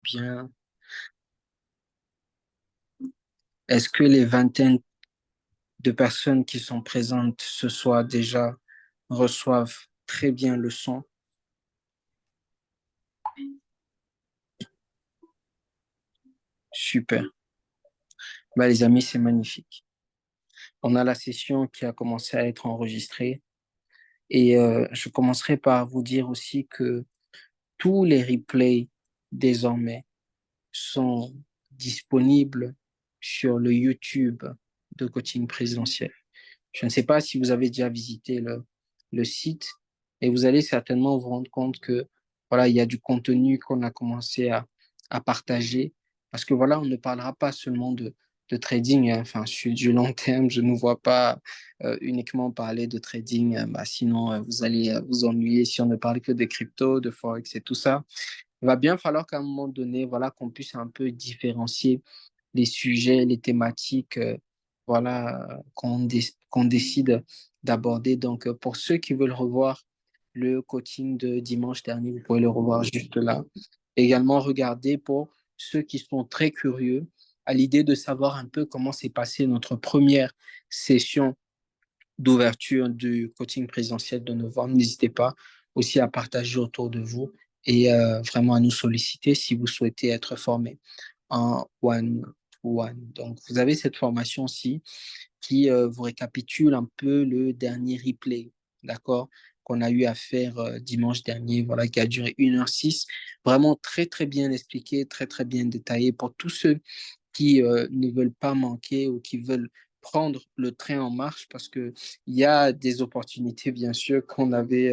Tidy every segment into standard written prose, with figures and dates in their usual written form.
Bien. Est-ce que les vingtaines de personnes qui sont présentes ce soir déjà reçoivent très bien le son? Super. Bah, les amis, c'est magnifique. On a la session qui a commencé à être enregistrée et je commencerai par vous dire aussi que tous les replays désormais sont disponibles sur le YouTube de coaching présidentiel. Je ne sais pas si vous avez déjà visité le site et vous allez certainement vous rendre compte que voilà, il y a du contenu qu'on a commencé à partager parce que voilà, on ne parlera pas seulement de trading, hein. Enfin, sur du long terme, je ne vois pas uniquement parler de trading, bah, sinon vous allez vous ennuyer si on ne parle que de crypto, de forex et tout ça. Il va bien falloir qu'à un moment donné, voilà, qu'on puisse un peu différencier les sujets, les thématiques, voilà, qu'on décide d'aborder. Donc, pour ceux qui veulent revoir le coaching de dimanche dernier, vous pouvez le revoir juste là. Également, regardez pour ceux qui sont très curieux à l'idée de savoir un peu comment s'est passée notre première session d'ouverture du coaching présentiel de novembre. N'hésitez pas aussi à partager autour de vous et vraiment à nous solliciter si vous souhaitez être formé en one-to-one. Donc, vous avez cette formation-ci qui vous récapitule un peu le dernier replay, d'accord, qu'on a eu à faire dimanche dernier, voilà, qui a duré 1h06. Vraiment très, très bien expliqué, très, très bien détaillé pour tous ceux qui ne veulent pas manquer ou qui veulent prendre le train en marche parce qu'il y a des opportunités, bien sûr, qu'on avait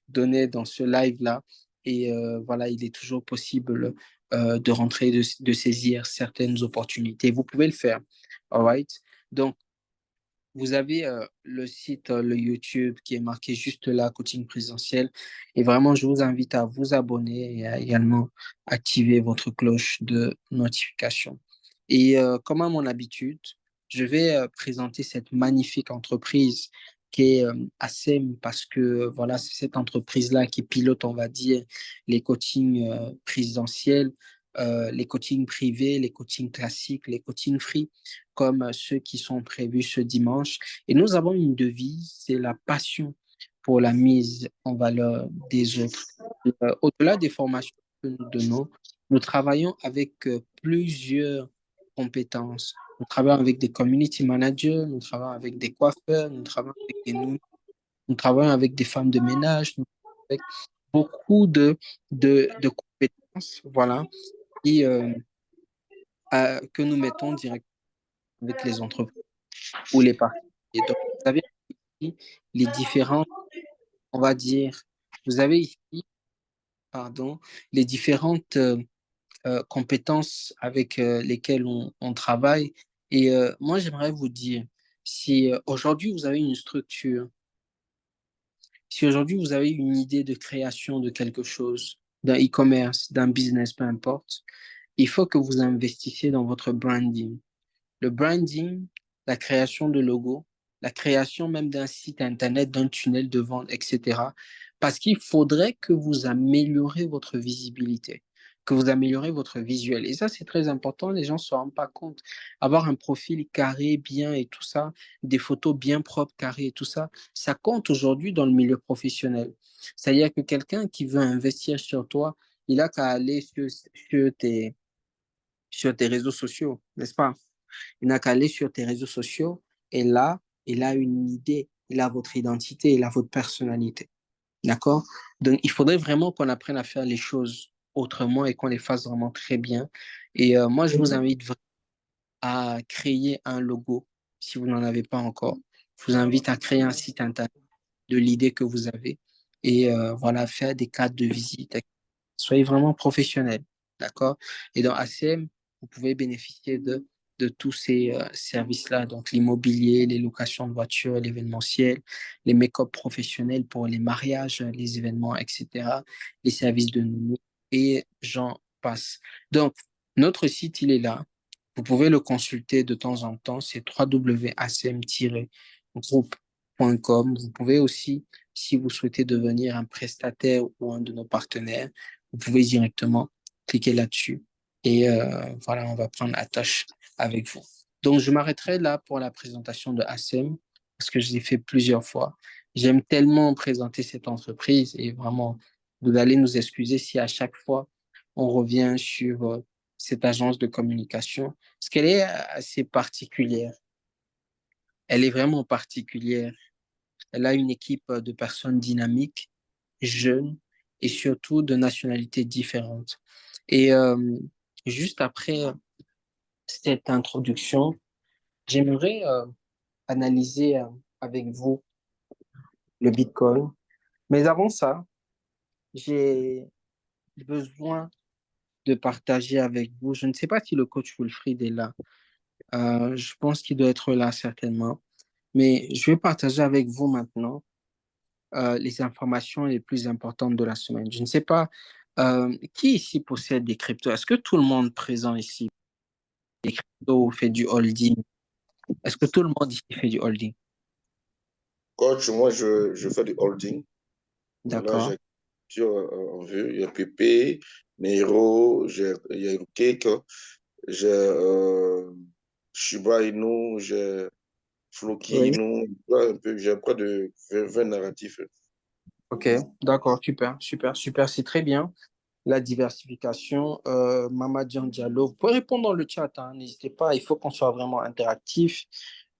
données dans ce live-là. Et voilà, il est toujours possible de rentrer, de saisir certaines opportunités. Vous pouvez le faire. All right? Donc, vous avez le site, le YouTube qui est marqué juste là, coaching présentiel. Et vraiment, je vous invite à vous abonner et à également activer votre cloche de notification. Et comme à mon habitude, je vais présenter cette magnifique entreprise qui est ASEM parce que voilà, c'est cette entreprise-là qui pilote, on va dire, les coachings présidentiels, les coachings privés, les coachings classiques, les coachings free comme ceux qui sont prévus ce dimanche. Et nous avons une devise, c'est la passion pour la mise en valeur des autres. Au-delà des formations que nous donnons, nous travaillons avec plusieurs compétences. Nous travaillons avec des community managers, nous travaillons avec des coiffeurs, nous travaillons avec des nounous, nous travaillons avec des femmes de ménage, nous travaillons avec beaucoup de compétences, voilà, et, que nous mettons directement avec les entreprises ou les particuliers. Donc, vous avez ici les différentes, on va dire, vous avez ici, pardon, les différentes compétences avec lesquelles on travaille. Et moi, j'aimerais vous dire, si aujourd'hui vous avez une structure, si aujourd'hui vous avez une idée de création de quelque chose, d'un e-commerce, d'un business, peu importe, il faut que vous investissiez dans votre branding. Le branding, la création de logos, la création même d'un site internet, d'un tunnel de vente, etc. Parce qu'il faudrait que vous améliorez votre visibilité, que vous améliorez votre visuel. Et ça, c'est très important. Les gens ne se rendent pas compte. Avoir un profil carré, bien et tout ça, des photos bien propres, carrées et tout ça, ça compte aujourd'hui dans le milieu professionnel. C'est-à-dire que quelqu'un qui veut investir sur toi, il a qu'à aller sur tes réseaux sociaux, n'est-ce pas? Il n'a qu'à aller sur tes réseaux sociaux et là, il a une idée, il a votre identité, il a votre personnalité. D'accord? Donc, il faudrait vraiment qu'on apprenne à faire les choses autrement et qu'on les fasse vraiment très bien. Et moi, je vous invite à créer un logo si vous n'en avez pas encore. Je vous invite à créer un site internet de l'idée que vous avez et voilà, faire des cartes de visite. Soyez vraiment professionnel, d'accord? Et dans ACM, vous pouvez bénéficier de tous ces services-là, donc l'immobilier, les locations de voitures, l'événementiel, les make-up professionnels pour les mariages, les événements, etc., les services de nounou, et j'en passe. Donc, notre site, il est là. Vous pouvez le consulter de temps en temps, c'est www.acm-group.com. Vous pouvez aussi, si vous souhaitez devenir un prestataire ou un de nos partenaires, vous pouvez directement cliquer là-dessus Et voilà, on va prendre la tâche avec vous. Donc, je m'arrêterai là pour la présentation de ASEM parce que je l'ai fait plusieurs fois. J'aime tellement présenter cette entreprise et vraiment, vous allez nous excuser si à chaque fois on revient sur cette agence de communication parce qu'elle est assez particulière. Elle est vraiment particulière. Elle a une équipe de personnes dynamiques, jeunes et surtout de nationalités différentes. Et juste après cette introduction, j'aimerais analyser avec vous le Bitcoin. Mais avant ça, j'ai besoin de partager avec vous. Je ne sais pas si le coach Wilfried est là. Je pense qu'il doit être là certainement. Mais je vais partager avec vous maintenant les informations les plus importantes de la semaine. Je ne sais pas qui ici possède des cryptos. Est-ce que tout le monde présent ici des cryptos fait du holding? Est-ce que tout le monde ici fait du holding? Coach, moi, je fais du holding. Voilà, D'accord. j'ai en vue. Il y a Pépé, Nero, il y a Cake, j'ai Shiba Inu, j'ai Floki Oui. Inu. Ouais, un peu, j'ai près de 20 narratifs. Ok, d'accord, super, super, super, c'est très bien. La diversification, Mamadian Diallo, vous pouvez répondre dans le chat, hein, n'hésitez pas, il faut qu'on soit vraiment interactif,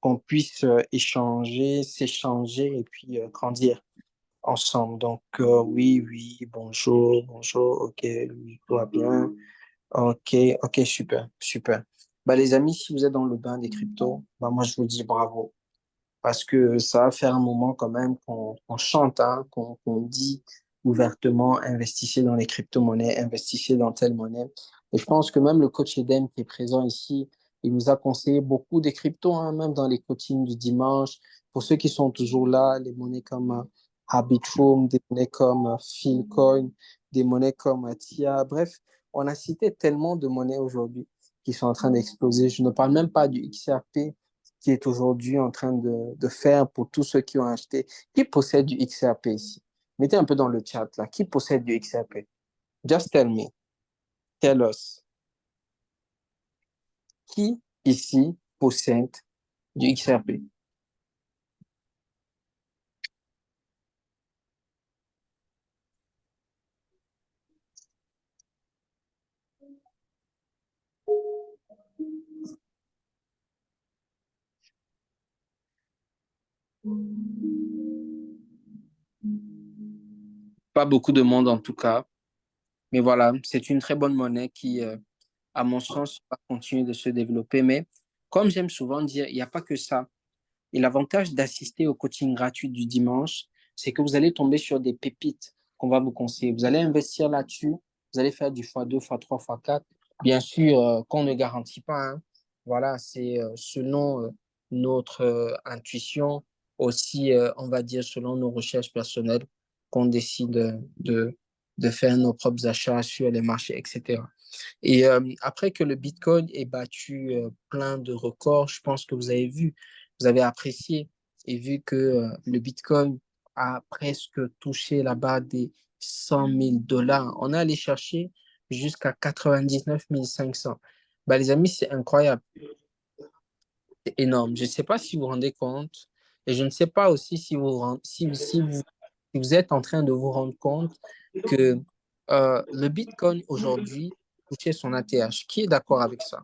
qu'on puisse échanger, s'échanger et puis grandir ensemble. Donc, oui, oui, bonjour, bonjour, ok, oui, tout va bien. Ok, ok, super, super. Bah, les amis, si vous êtes dans le bain des cryptos, bah, moi, je vous dis bravo. Parce que ça va faire un moment quand même qu'on chante, hein, qu'on dit ouvertement, investissez dans les crypto-monnaies, investissez dans telle monnaie. Et je pense que même le coach Eden qui est présent ici, il nous a conseillé beaucoup des cryptos, hein, même dans les coachings du dimanche. Pour ceux qui sont toujours là, les monnaies comme Arbitrum, des monnaies comme Philcoin, des monnaies comme TIA. Bref, on a cité tellement de monnaies aujourd'hui qui sont en train d'exploser. Je ne parle même pas du XRP qui est aujourd'hui en train de faire pour tous ceux qui ont acheté. Qui possède du XRP ici? Mettez un peu dans le chat là. Qui possède du XRP? Just tell me. Tell us. Qui ici possède du XRP? Pas beaucoup de monde en tout cas. Mais voilà, c'est une très bonne monnaie qui, à mon sens, va continuer de se développer. Mais comme j'aime souvent dire, il n'y a pas que ça. Et l'avantage d'assister au coaching gratuit du dimanche, c'est que vous allez tomber sur des pépites qu'on va vous conseiller. Vous allez investir là-dessus, vous allez faire du x2, x3, x4. Bien sûr, qu'on ne garantit pas, hein. Voilà, c'est selon notre intuition, aussi, on va dire, selon nos recherches personnelles, qu'on décide de faire nos propres achats sur les marchés, etc. Et après que le Bitcoin ait battu plein de records, je pense que vous avez vu, vous avez apprécié et vu que le Bitcoin a presque touché la barre des 100 000 $. On est allé chercher jusqu'à 99 500. Bah, les amis, c'est incroyable, c'est énorme. Je ne sais pas si vous vous rendez compte et je ne sais pas aussi si vous êtes en train de vous rendre compte que le Bitcoin aujourd'hui touchait son ATH. Qui est d'accord avec ça?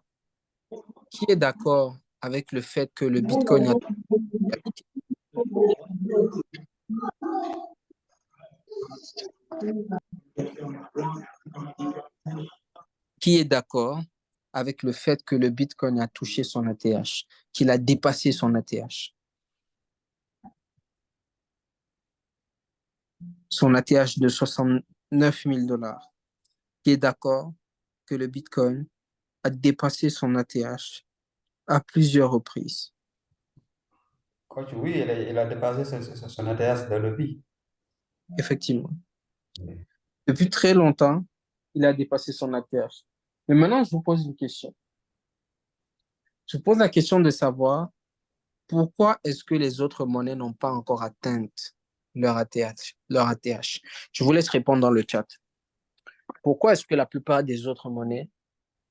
Qui est d'accord avec le fait que le Bitcoin a... Qui est d'accord avec le fait que le Bitcoin a touché son ATH, qu'il a dépassé son ATH, son ATH de 69 000 $? Qui est d'accord que le Bitcoin a dépassé son ATH à plusieurs reprises? Coach, oui, il a dépassé son ATS de levier. Effectivement. Depuis très longtemps, il a dépassé son ATH. Mais maintenant, je vous pose une question. Je vous pose la question de savoir pourquoi est-ce que les autres monnaies n'ont pas encore atteint leur ATH, leur ATH? Je vous laisse répondre dans le chat. Pourquoi est-ce que la plupart des autres monnaies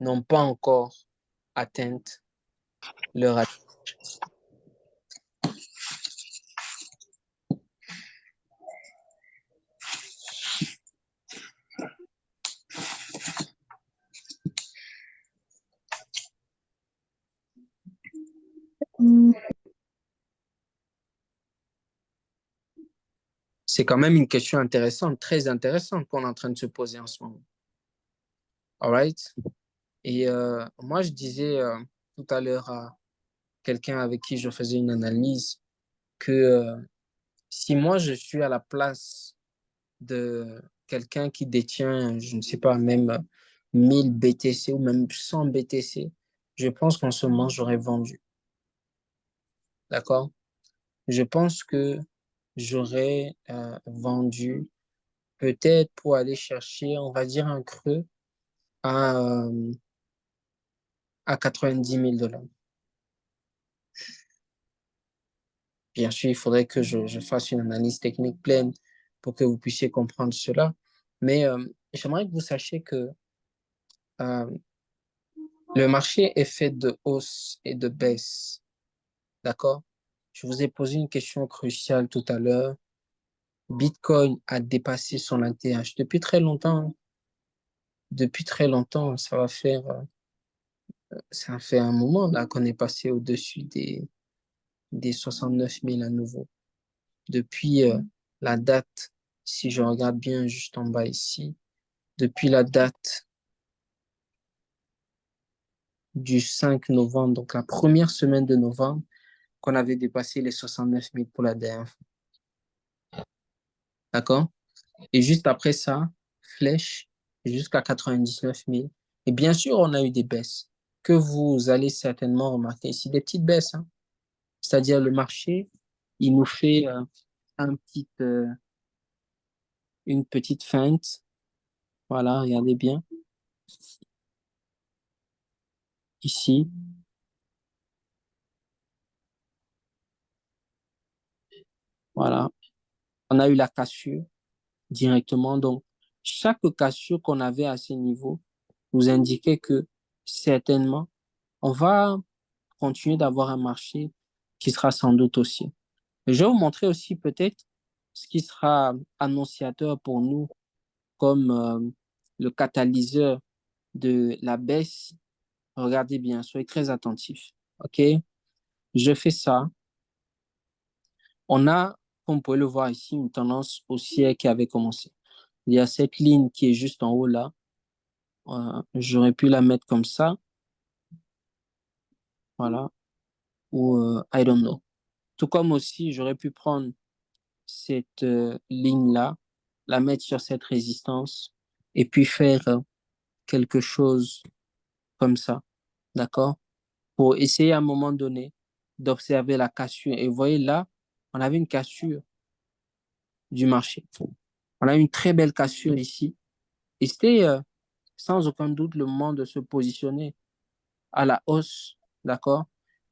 n'ont pas encore atteint leur ATH. C'est quand même une question intéressante, très intéressante qu'on est en train de se poser en ce moment. All right? Et moi, je disais tout à l'heure à quelqu'un avec qui je faisais une analyse que si moi, je suis à la place de quelqu'un qui détient, je ne sais pas, même 1000 BTC ou même 100 BTC, je pense qu'en ce moment, j'aurais vendu. D'accord? Je pense que j'aurais vendu peut-être pour aller chercher, on va dire, un creux à, euh, à 90 000 dollars. Bien sûr, il faudrait que je fasse une analyse technique pleine pour que vous puissiez comprendre cela. Mais j'aimerais que vous sachiez que euh, le marché est fait de hausse et de baisse. D'accord? Je vous ai posé une question cruciale tout à l'heure. Bitcoin a dépassé son ATH depuis très longtemps. Depuis très longtemps, ça fait un moment là qu'on est passé au-dessus des 69 000 à nouveau. Depuis la date, si je regarde bien juste en bas ici, depuis la date du 5 novembre, donc la première semaine de novembre, qu'on avait dépassé les 69 000 pour la dernière fois. D'accord? Et juste après ça, flèche jusqu'à 99 000. Et bien sûr, on a eu des baisses que vous allez certainement remarquer ici, des petites baisses, hein. C'est-à-dire le marché, il nous fait un petit, une petite feinte. Voilà, regardez bien. Ici, voilà. On a eu la cassure directement. Donc, chaque cassure qu'on avait à ce niveau nous indiquait que certainement, on va continuer d'avoir un marché qui sera sans doute haussier. Je vais vous montrer aussi peut-être ce qui sera annonciateur pour nous comme le catalyseur de la baisse. Regardez bien, soyez très attentifs. OK? Je fais ça. On a, comme vous pouvez le voir ici, une tendance haussière qui avait commencé. Il y a cette ligne qui est juste en haut là. J'aurais pu la mettre comme ça. Voilà. Ou I don't know. Tout comme aussi, j'aurais pu prendre cette ligne-là, la mettre sur cette résistance et puis faire quelque chose comme ça. D'accord? Pour essayer à un moment donné d'observer la cassure. Et vous voyez là, on avait une cassure du marché. On a une très belle cassure ici. Et c'était sans aucun doute le moment de se positionner à la hausse, d'accord,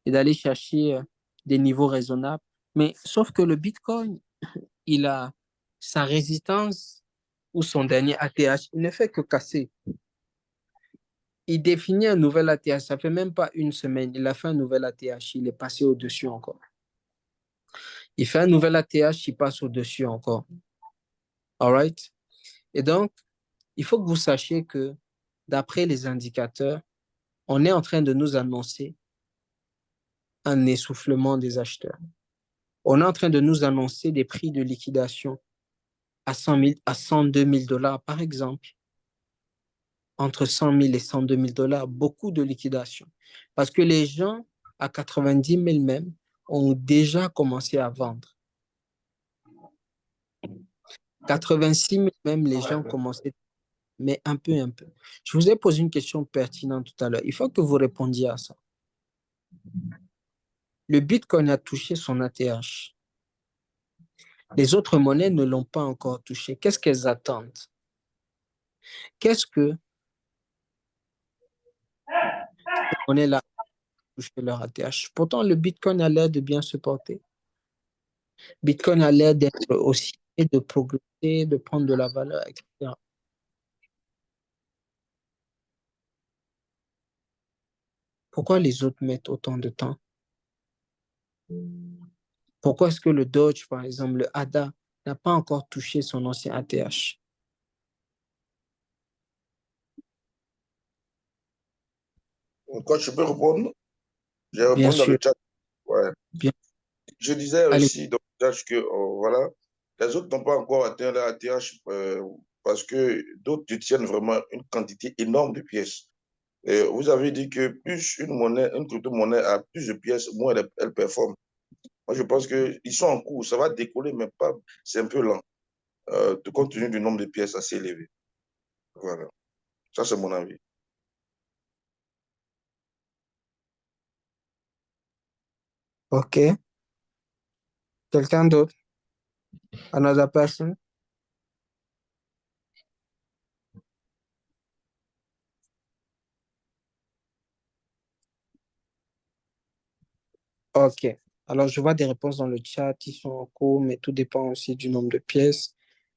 et d'aller chercher des niveaux raisonnables. Mais sauf que le Bitcoin, il a sa résistance ou son dernier ATH, il ne fait que casser. Il définit un nouvel ATH, ça fait même pas une semaine, il a fait un nouvel ATH, il est passé au-dessus encore. Il fait un nouvel ATH, il passe au-dessus encore. All right? Et donc, il faut que vous sachiez que d'après les indicateurs, on est en train de nous annoncer un essoufflement des acheteurs. On est en train de nous annoncer des prix de liquidation à 100 000, à 102 000 dollars, par exemple. Entre 100 000 et 102 000 dollars, beaucoup de liquidation. Parce que les gens, à 90 000 même, ont déjà commencé à vendre. 86 000 même, les gens ont commencé, mais un peu, un peu. Je vous ai posé une question pertinente tout à l'heure. Il faut que vous répondiez à ça. Le Bitcoin a touché son ATH. Les autres monnaies ne l'ont pas encore touché. Qu'est-ce qu'elles attendent? Qu'est-ce que ces monnaies-là touché leur ATH? Pourtant, le Bitcoin a l'air de bien se porter. Bitcoin a l'air d'être aussi, de progresser, de prendre de la valeur, etc. Pourquoi les autres mettent autant de temps? Pourquoi est-ce que le Doge, par exemple, le ADA, n'a pas encore touché son ancien ATH? Quand je peux répondre, j'ai Bien répondu dans le sûr, chat. Ouais. bien. Je disais Allez, aussi dans le chat que voilà, les autres n'ont pas encore atteint leur ATH parce que d'autres détiennent vraiment une quantité énorme de pièces. Et vous avez dit que plus une monnaie, une crypto-monnaie a plus de pièces, moins elle performe. Moi, je pense qu'ils sont en cours, ça va décoller, mais pas, c'est un peu lent, compte tenu du nombre de pièces assez élevé. Voilà, ça c'est mon avis. ok. Quelqu'un d'autre? Another person? Ok. Alors, je vois des réponses dans le chat, ils sont en cours, mais tout dépend aussi du nombre de pièces.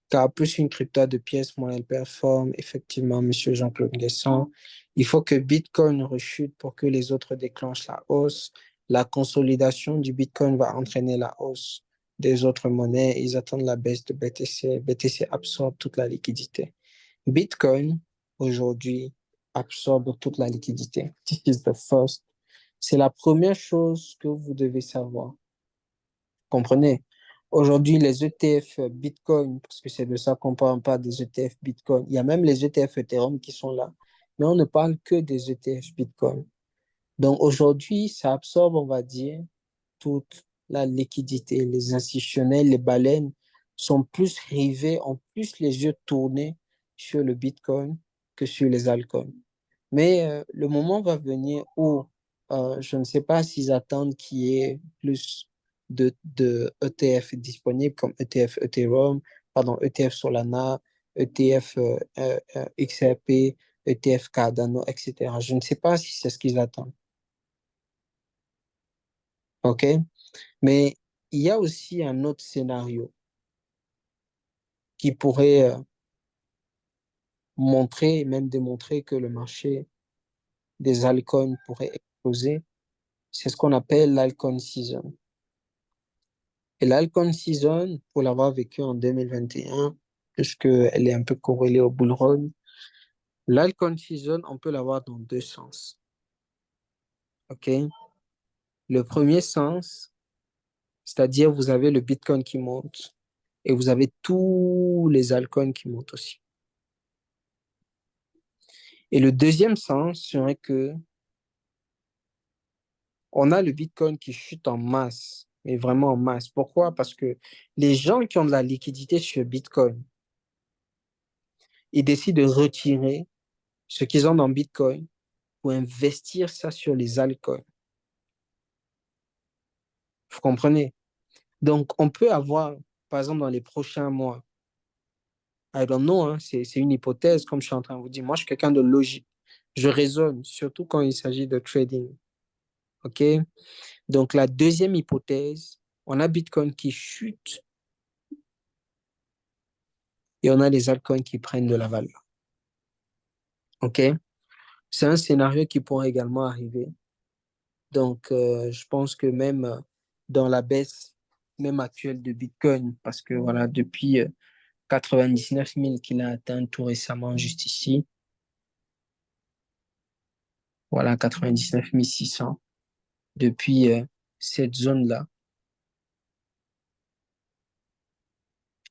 Car plus une crypto a de pièces, moins elle performe. Effectivement, Monsieur Jean-Claude Guesson. Il faut que Bitcoin rechute pour que les autres déclenchent la hausse. La consolidation du Bitcoin va entraîner la hausse des autres monnaies. Ils attendent la baisse de BTC. BTC absorbe toute la liquidité. Bitcoin, aujourd'hui, absorbe toute la liquidité. This is the first. C'est la première chose que vous devez savoir. Comprenez? Aujourd'hui, les ETF Bitcoin, parce que c'est de ça qu'on parle, pas des ETF Bitcoin. Il y a même les ETF Ethereum qui sont là. Mais on ne parle que des ETF Bitcoin. Donc aujourd'hui, ça absorbe, on va dire, toute la liquidité. Les institutionnels, les baleines sont plus rivés, ont plus les yeux tournés sur le Bitcoin que sur les altcoins. Mais le moment va venir où je ne sais pas s'ils attendent qu'il y ait plus de ETF disponibles comme ETF Ethereum, pardon, ETF Solana, ETF XRP, ETF Cardano, etc. Je ne sais pas si c'est ce qu'ils attendent. OK? Mais il y a aussi un autre scénario qui pourrait montrer et même démontrer que le marché des altcoins pourrait exploser. C'est ce qu'on appelle l'altcoin season. Et l'altcoin season, pour l'avoir vécu en 2021, puisqu'elle est un peu corrélée au bull run, l'altcoin season, on peut l'avoir dans deux sens. OK? Le premier sens, c'est-à-dire vous avez le Bitcoin qui monte et vous avez tous les altcoins qui montent aussi. Et le deuxième sens serait que on a le Bitcoin qui chute en masse, mais vraiment en masse. Pourquoi? Parce que les gens qui ont de la liquidité sur Bitcoin, ils décident de retirer ce qu'ils ont dans Bitcoin pour investir ça sur les altcoins. Vous comprenez? Donc, on peut avoir, par exemple, dans les prochains mois, I don't know, hein, c'est une hypothèse, comme je suis en train de vous dire. Moi, je suis quelqu'un de logique. Je raisonne, surtout quand il s'agit de trading. OK? Donc, la deuxième hypothèse, on a Bitcoin qui chute et on a les altcoins qui prennent de la valeur. OK? C'est un scénario qui pourrait également arriver. Donc, je pense que même dans la baisse, même actuelle de Bitcoin, parce que voilà, depuis 99 000 qu'il a atteint tout récemment, juste ici, voilà, 99 600, depuis cette zone-là,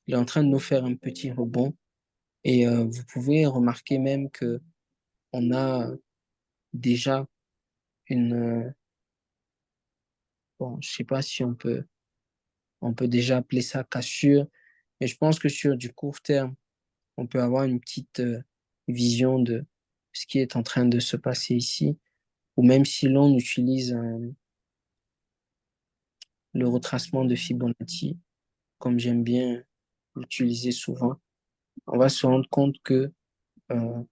il est en train de nous faire un petit rebond. Et vous pouvez remarquer même que on a déjà une, bon, je sais pas si on peut déjà appeler ça cassure, mais je pense que sur du court terme, on peut avoir une petite vision de ce qui est en train de se passer ici, ou même si l'on utilise le retracement de Fibonacci, comme j'aime bien l'utiliser souvent, on va se rendre compte que euh,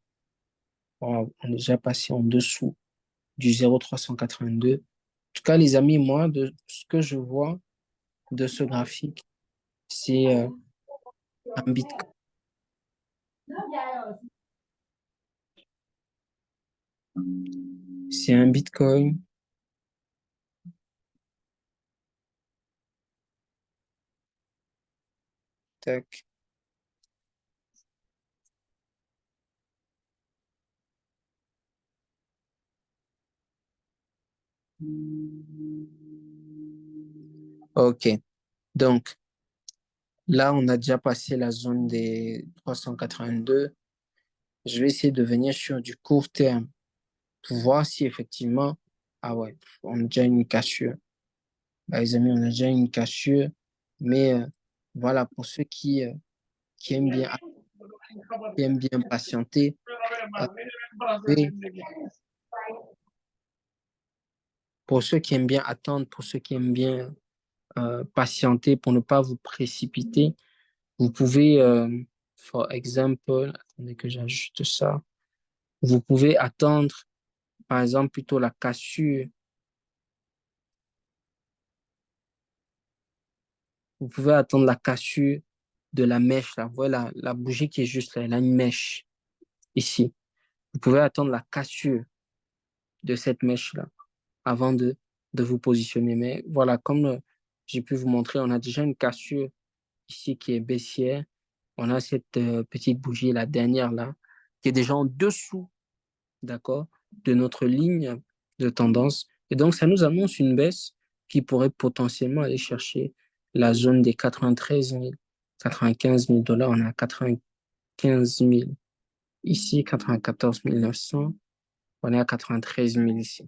on est déjà passé en dessous du 0,382. En tout cas, les amis, moi, de ce que je vois de ce graphique, c'est un Bitcoin. C'est un Bitcoin. Tac. OK. Donc, là, on a déjà passé la zone des 382. Je vais essayer de venir sur du court terme pour voir si effectivement, ah ouais, on a déjà une cassure. Bah, les amis, on a déjà une cassure. Mais voilà, pour ceux qui aiment bien, qui aiment bien patienter, euh, et pour ceux qui aiment bien attendre, pour ceux qui aiment bien patienter pour ne pas vous précipiter, vous pouvez, for example, attendez que j'ajoute ça, vous pouvez attendre, par exemple, plutôt la cassure. Vous pouvez attendre la cassure de la mèche, là. Vous voyez la bougie qui est juste là, elle a une mèche ici. Vous pouvez attendre la cassure de cette mèche-là avant de vous positionner. Mais voilà, comme j'ai pu vous montrer, on a déjà une cassure ici qui est baissière. On a cette petite bougie, la dernière là, qui est déjà en dessous, d'accord, de notre ligne de tendance. Et donc, ça nous annonce une baisse qui pourrait potentiellement aller chercher la zone des 93 000, 95 000 dollars. On est à 95 000 ici, 94 900. On est à 93 000 ici.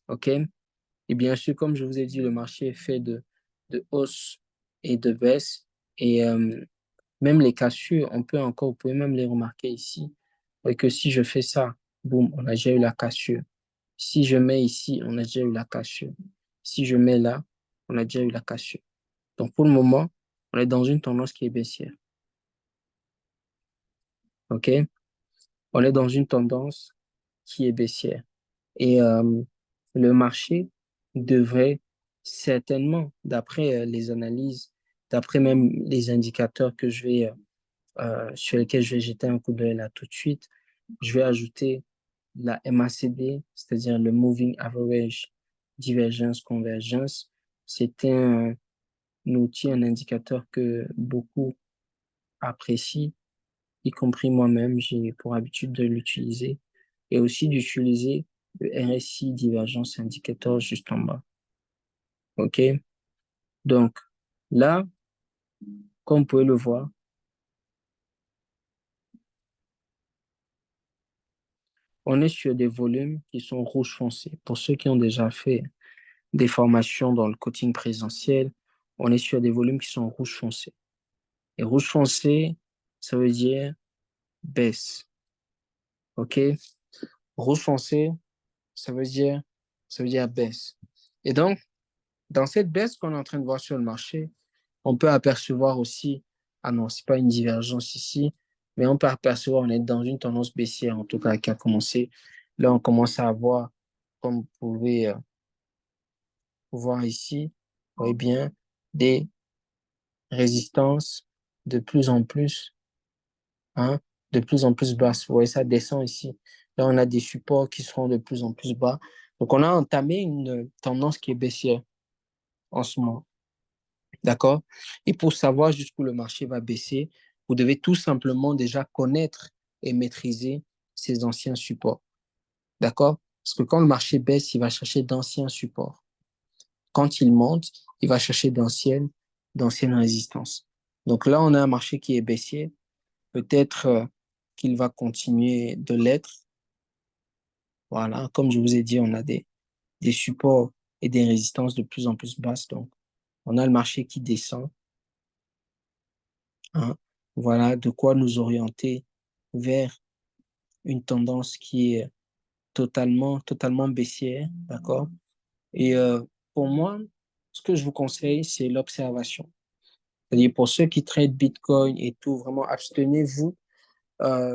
OK? Et bien sûr, comme je vous ai dit, le marché est fait de hausse et de baisse. Et même les cassures, on peut encore, vous pouvez même les remarquer ici. Et que si je fais ça, boum, on a déjà eu la cassure. Si je mets ici, on a déjà eu la cassure. Si je mets là, on a déjà eu la cassure. Donc pour le moment, on est dans une tendance qui est baissière. OK? On est dans une tendance qui est baissière. Et le marché devrait certainement, d'après les analyses, d'après même les indicateurs que sur lesquels je vais jeter un coup d'œil là tout de suite, je vais ajouter la MACD, c'est-à-dire le Moving Average Divergence Convergence. C'est un outil, un indicateur que beaucoup apprécient, y compris moi-même, j'ai pour habitude de l'utiliser, et aussi d'utiliser le RSI Divergence Indicator juste en bas. OK? Donc, là, comme vous pouvez le voir, on est sur des volumes qui sont rouge foncé. Pour ceux qui ont déjà fait des formations dans le coaching présentiel, on est sur des volumes qui sont rouge foncé. Et rouge foncé, ça veut dire baisse. OK? Rouge foncé, ça veut dire baisse. Et donc, dans cette baisse qu'on est en train de voir sur le marché, on peut apercevoir aussi, ah non, c'est pas une divergence ici, mais on peut apercevoir, on est dans une tendance baissière, en tout cas, qui a commencé. Là, on commence à avoir, comme vous pouvez voir ici, vous voyez bien, des résistances de plus en plus, hein, de plus en plus basses. Vous voyez, ça descend ici. Là, on a des supports qui seront de plus en plus bas. Donc, on a entamé une tendance qui est baissière en ce moment. D'accord? Et pour savoir jusqu'où le marché va baisser, vous devez tout simplement déjà connaître et maîtriser ces anciens supports. D'accord? Parce que quand le marché baisse, il va chercher d'anciens supports. Quand il monte, il va chercher d'anciennes résistances. Donc là, on a un marché qui est baissier. Peut-être qu'il va continuer de l'être. Voilà, comme je vous ai dit, on a des supports et des résistances de plus en plus basses. Donc, on a le marché qui descend. Hein. Voilà, de quoi nous orienter vers une tendance qui est totalement baissière, d'accord? Et pour moi, ce que je vous conseille, c'est l'observation. C'est-à-dire pour ceux qui traitent Bitcoin et tout, vraiment abstenez-vous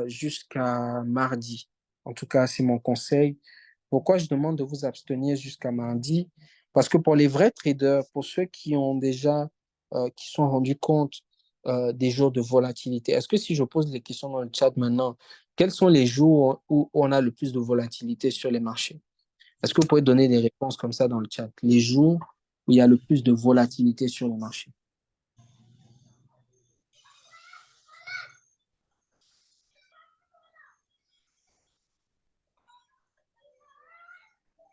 jusqu'à mardi. En tout cas, c'est mon conseil. Pourquoi je demande de vous abstenir jusqu'à mardi? Parce que pour les vrais traders, pour ceux qui ont déjà, qui sont rendus compte des jours de volatilité, est-ce que si je pose les questions dans le chat maintenant, Quels sont les jours où on a le plus de volatilité sur les marchés? Est-ce que vous pouvez donner des réponses comme ça dans le chat? Les jours où il y a le plus de volatilité sur les marchés.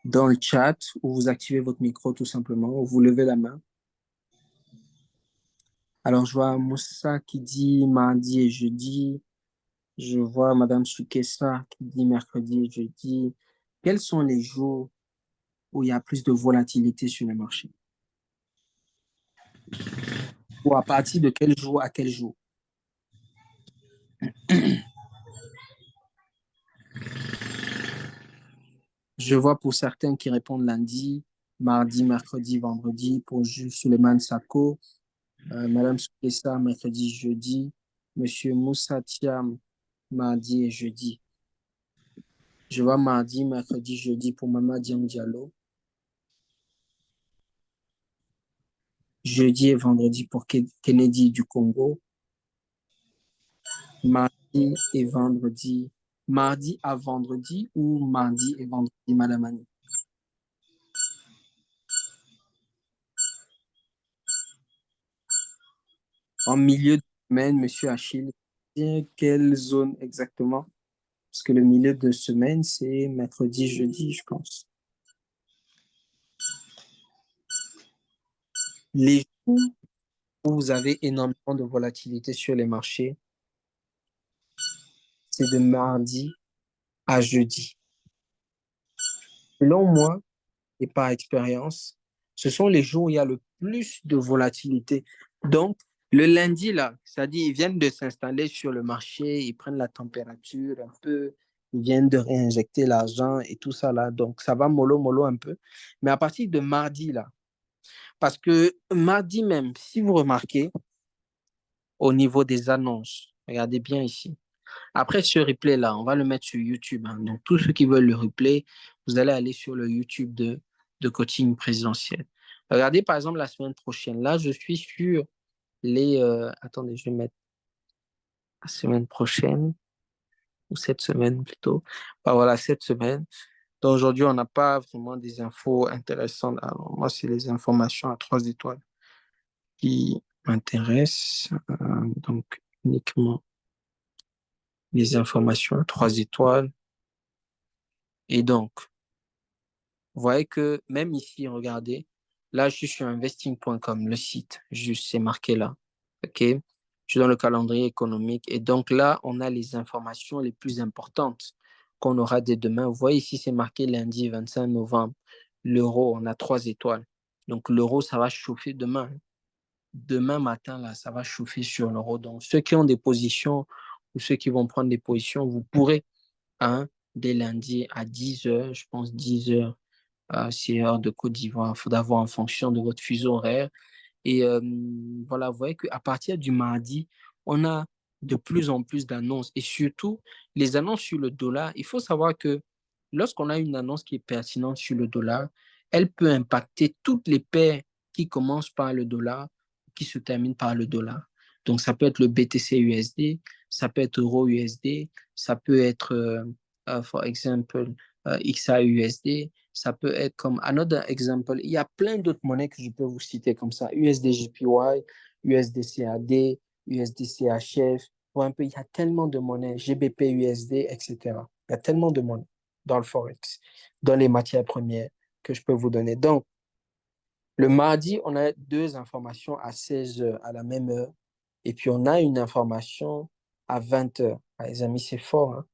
Dans le chat, où vous activez votre micro tout simplement, ou vous levez la main. Alors, je vois Moussa qui dit mardi et jeudi. Je vois Madame Sukessa qui dit mercredi et jeudi. Quels sont les jours où il y a plus de volatilité sur le marché? Ou à partir de quel jour à quel jour? Je vois pour certains qui répondent lundi, mardi, mercredi, vendredi. Pour Jules Suleiman Sako, Madame Sukessa, mercredi, jeudi. Monsieur Moussa Thiam, mardi et jeudi. Je vois mardi, mercredi, jeudi pour Mama Diam Diallo. Jeudi et vendredi pour Kennedy du Congo. Mardi et vendredi. Mardi à vendredi ou mardi et vendredi, Madame Annie? En milieu de semaine, Monsieur Achille. Quelle zone exactement? Parce que le milieu de semaine, c'est mercredi, jeudi, je pense. Les jours où vous avez énormément de volatilité sur les marchés, c'est de mardi à jeudi. Selon moi, et par expérience, ce sont les jours où il y a le plus de volatilité. Donc, le lundi, là, c'est-à-dire ils viennent de s'installer sur le marché, ils prennent la température un peu, ils viennent de réinjecter l'argent et tout ça, là. Donc, ça va mollo, mollo un peu. Mais à partir de mardi, là, parce que mardi même, si vous remarquez, au niveau des annonces, regardez bien ici. Après ce replay-là, on va le mettre sur YouTube, hein. Donc, tous ceux qui veulent le replay, vous allez aller sur le YouTube de coaching présidentiel. Regardez, par exemple, la semaine prochaine. Là, je suis sur les... attendez, je vais mettre la semaine prochaine, ou cette semaine plutôt. Bah, voilà, cette semaine. Donc, aujourd'hui, on n'a pas vraiment des infos intéressantes. Alors, moi, c'est les informations à 3 étoiles qui m'intéressent. Donc, uniquement les informations à 3 étoiles. Et donc, vous voyez que même ici, regardez, là, je suis sur investing.com, le site, juste, c'est marqué là. OK? Je suis dans le calendrier économique. Et donc là, on a les informations les plus importantes qu'on aura dès demain. Vous voyez ici, c'est marqué lundi 25 novembre. L'euro, on a 3 étoiles. Donc l'euro, ça va chauffer demain. Demain matin, là, ça va chauffer sur l'euro. Donc ceux qui ont des positions ou ceux qui vont prendre des positions, vous pourrez, hein, dès lundi à 10 heures, je pense 10 heures, c'est heure de Côte d'Ivoire. Il faudra voir en fonction de votre fuseau horaire. Et voilà, vous voyez qu'à partir du mardi, on a de plus en plus d'annonces. Et surtout, les annonces sur le dollar, il faut savoir que lorsqu'on a une annonce qui est pertinente sur le dollar, elle peut impacter toutes les paires qui commencent par le dollar, qui se terminent par le dollar. Donc, ça peut être le BTC USD, ça peut être Euro USD, ça peut être, for example, XAUSD, ça peut être comme another example. Il y a plein d'autres monnaies que je peux vous citer comme ça. USDJPY, USDCAD, USDCHF. Pour un peu, il y a tellement de monnaies, GBP USD, etc. Il y a tellement de monnaies dans le Forex, dans les matières premières que je peux vous donner. Donc, le mardi, on a 2 informations à 16 heures, à la même heure. Et puis, on a une information à 20 heures. Ah, les amis, c'est fort, hein?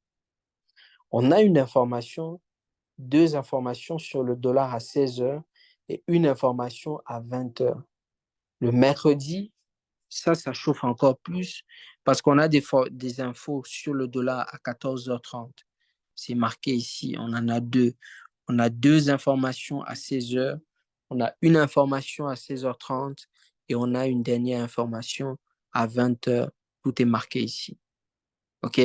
On a une information 2 informations sur le dollar à 16 heures et une information à 20 heures. Le mercredi, ça chauffe encore plus parce qu'on a des infos sur le dollar à 14h30. C'est marqué ici, on en a 2. On a 2 informations à 16 heures, on a une information à 16h30 et on a une dernière information à 20 heures. Tout est marqué ici. OK?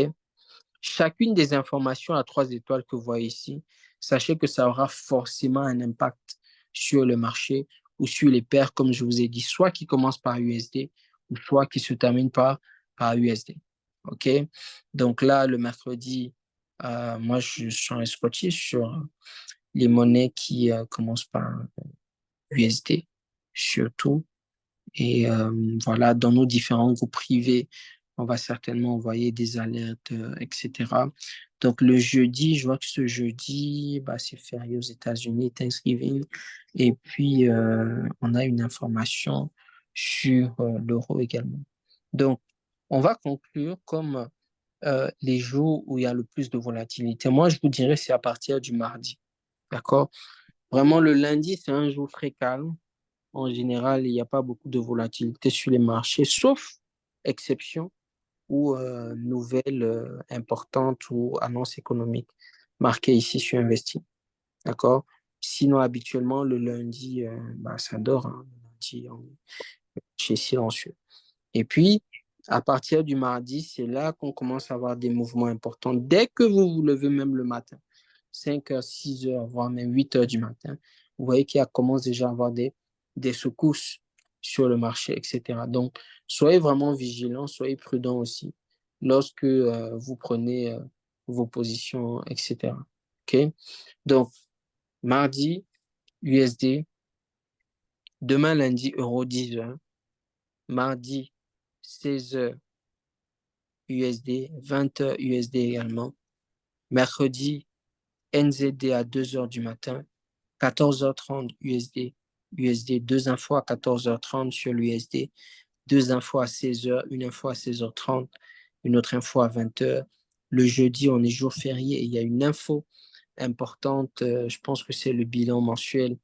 Chacune des informations à 3 étoiles que vous voyez ici, sachez que ça aura forcément un impact sur le marché ou sur les paires, comme je vous ai dit, soit qui commencent par USD ou soit qui se terminent par USD. OK? Donc là, le mercredi, moi, je suis scotché sur les monnaies qui commencent par USD, surtout. Et voilà, dans nos différents groupes privés, on va certainement envoyer des alertes, etc. Donc le jeudi, je vois que ce jeudi, bah, c'est férié aux États-Unis, Thanksgiving. Et puis, on a une information sur l'euro également. Donc, on va conclure comme les jours où il y a le plus de volatilité. Moi, je vous dirais, c'est à partir du mardi. D'accord? Vraiment, le lundi, c'est un jour très calme. En général, il n'y a pas beaucoup de volatilité sur les marchés, sauf exception ou nouvelles importantes ou annonces économiques marquées ici sur Investi. D'accord? Sinon, habituellement, le lundi, bah, ça dort. Hein. Le lundi, on est silencieux. Et puis, à partir du mardi, c'est là qu'on commence à avoir des mouvements importants. Dès que vous vous levez, même le matin, 5 heures, 6 heures, voire même 8 heures du matin, vous voyez qu'il commence déjà à avoir des secousses sur le marché, etc. Donc, soyez vraiment vigilants, soyez prudents aussi lorsque vous prenez vos positions, etc. OK? Donc, mardi, USD, demain lundi, euro 10 heures, mardi, 16 heures, USD, 20h USD également. Mercredi, NZD à 2h du matin, 14h30 USD. USD, deux infos à 14h30 sur l'USD, deux infos à 16h, une info à 16h30, une autre info à 20h. Le jeudi, on est jour férié et il y a une info importante, je pense que c'est le bilan mensuel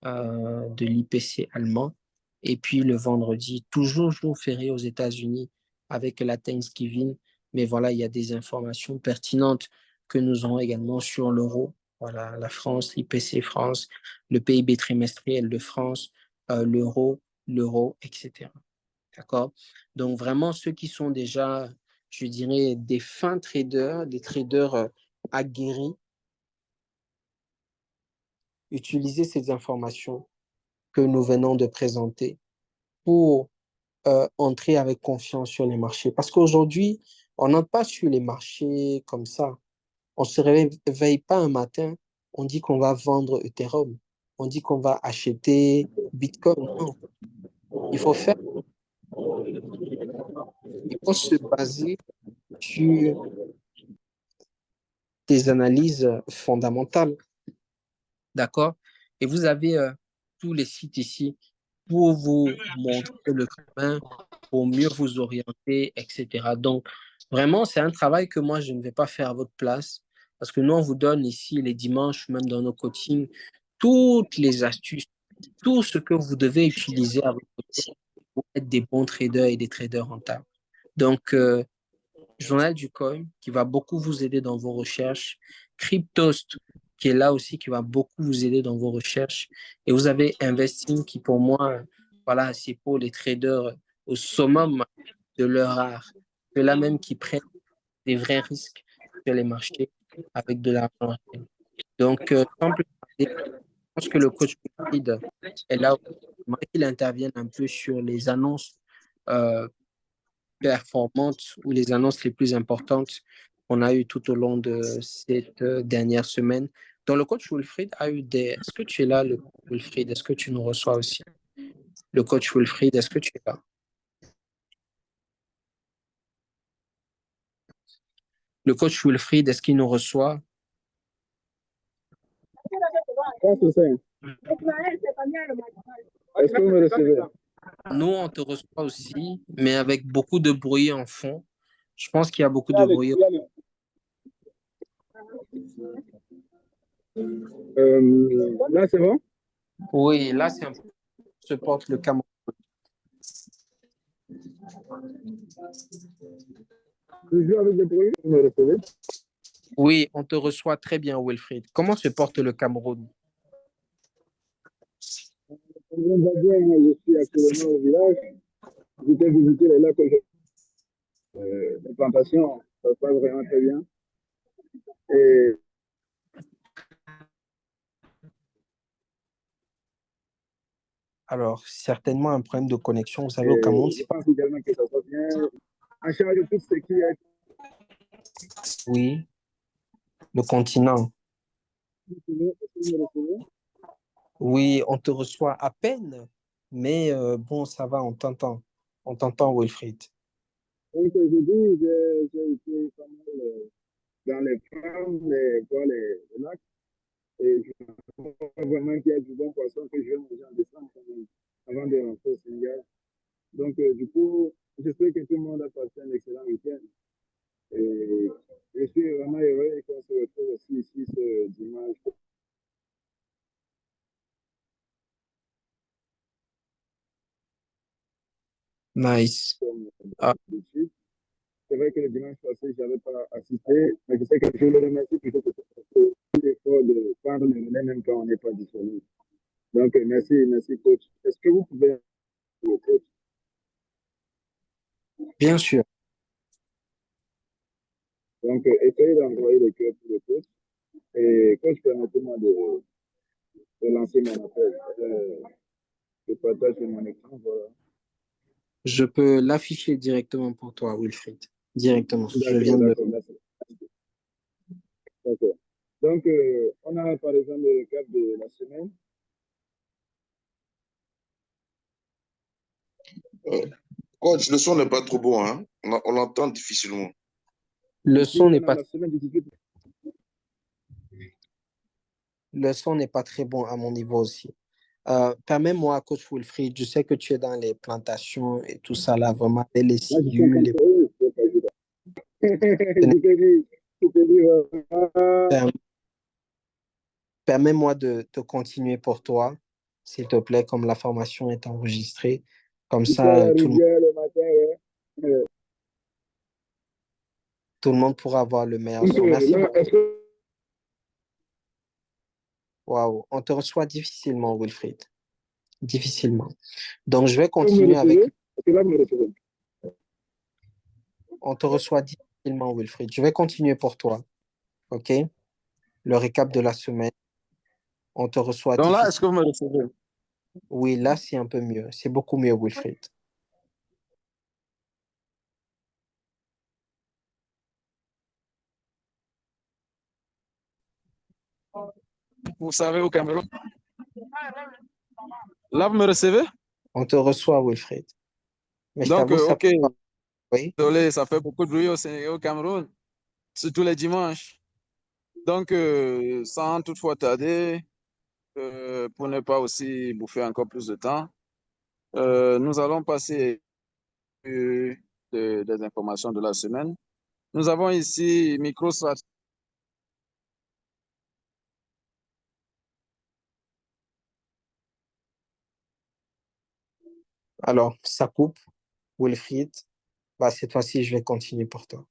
de l'IPC allemand. Et puis le vendredi, toujours jour férié aux États-Unis avec la Thanksgiving. Mais voilà, il y a des informations pertinentes que nous aurons également sur l'euro. Voilà, la France, l'IPC France, le PIB trimestriel de France, l'euro, etc. D'accord? Donc vraiment, ceux qui sont déjà, je dirais, des fins traders, des traders aguerris, utilisez ces informations que nous venons de présenter pour entrer avec confiance sur les marchés. Parce qu'aujourd'hui, on n'entre pas sur les marchés comme ça. On ne se réveille pas un matin, on dit qu'on va vendre Ethereum, on dit qu'on va acheter Bitcoin. Non, il faut faire, il faut se baser sur des analyses fondamentales. D'accord? Et vous avez tous les sites ici pour vous montrer le chemin, pour mieux vous orienter, etc. Donc, vraiment, c'est un travail que moi, je ne vais pas faire à votre place parce que nous, on vous donne ici les dimanches, même dans nos coachings, toutes les astuces, tout ce que vous devez utiliser à votre côté pour être des bons traders et des traders rentables. Donc, Journal du Coin qui va beaucoup vous aider dans vos recherches, Cryptost qui est là aussi qui va beaucoup vous aider dans vos recherches et vous avez Investing qui pour moi voilà, c'est pour les traders au summum de leur art, ceux-là même qui prennent des vrais risques sur les marchés avec de l'argent. Donc sans plus tarder, je pense que le coach Wilfried est là pour qu'il intervienne un peu sur les annonces euh, performantes ou les annonces les plus importantes qu'on a eues tout au long de cette dernière semaine. Donc, le coach Wilfried a eu des... Est-ce que tu es là, le coach Wilfried? Est-ce que tu nous reçois aussi? Le coach Wilfried, est-ce que tu es là? Le coach Wilfried, est-ce qu'il nous reçoit? Est-ce que vous me recevez? Nous, on te reçoit aussi, mais avec beaucoup de bruit en fond. Je pense qu'il y a beaucoup de bruit. Là, c'est bon? Oui, là, c'est un peu... se porte le Cameroun. Je joue avec le bruit, vous me recevez? Oui, on te reçoit très bien, Wilfried. Comment se porte le Cameroun? On va bien, moi, je suis actuellement au village. J'étais visiter les lacs. Les plantations, ça se passe vraiment très bien. Et Alors, certainement un problème de connexion. Vous savez, au Cameroun, je c'est pas... pense également que ça se passe bien. en charge de tout ce qui est Oui, le continent. est-ce que vous me recevez? Oui, on te reçoit à peine, mais bon, ça va, on t'entend. On t'entend, Wilfried. Donc, je dis, j'ai été pas mal dans les femmes, voir les lacs, et je vois vraiment qu'il y a du bon poisson que je vais manger en décembre avant de rentrer au Sénégal. Donc, du coup, j'espère que tout le monde a passé un excellent week-end. Et je suis vraiment heureux qu'on se retrouve aussi ici ce dimanche. Nice. Comme Ah, d'habitude. C'est vrai que le dimanche passé, je n'avais pas assisté, mais je sais que je le remercie plutôt que l'effort de prendre le relais même quand on n'est pas disponible. Donc, merci, merci, coach. Est-ce que vous pouvez, coach, bien sûr. donc, essayez d'envoyer le cœur pour le coach. Et coach, permettez-moi de lancer mon appel. Je partage sur mon écran, voilà. Je peux l'afficher directement pour toi, Wilfried. Directement. Je D'accord, viens de... d'accord, merci. D'accord. Donc, on a par exemple le récap de la semaine. Coach, le son n'est pas trop bon, hein? On l'entend difficilement. Le Ici, son n'est on a pas... la semaine du 18. Le son n'est pas très bon à mon niveau aussi. Permets-moi, coach Wilfried, je sais que tu es dans les plantations et tout ça là, vraiment, les Là, je suis en ciguës, train de les... faire. Oui, je je te dis, voilà. Per- Permets-moi de continuer pour toi, s'il te plaît, comme la formation est enregistrée. Comme Je suis à ça, la rivière le matin, ouais. tout le monde pourra avoir le meilleur Donc, son. Merci là, beaucoup. est-ce que Waouh, on te reçoit difficilement, Wilfried. Difficilement. Donc, je vais vous me continuer recevez? avec... Est-ce que là, vous me recevez? On te reçoit difficilement, Wilfried. Je vais continuer pour toi. OK? Le récap de la semaine. On te reçoit Donc là, est-ce difficilement. que vous me recevez? Oui, là, c'est un peu mieux. C'est beaucoup mieux, Wilfried. Vous savez, au Cameroun. Là, vous me recevez? On te reçoit, Wilfried. Mais je Donc, t'avoue, ça... OK, Oui. désolé, ça fait beaucoup de bruit au Sénégal, au Cameroun, surtout les dimanches. Donc, sans toutefois tarder, pour ne pas aussi bouffer encore plus de temps, nous allons passer des informations de la semaine. Nous avons ici MicroStrategy. Alors, ça coupe, Wilfried. Bah, cette fois-ci, je vais continuer pour toi.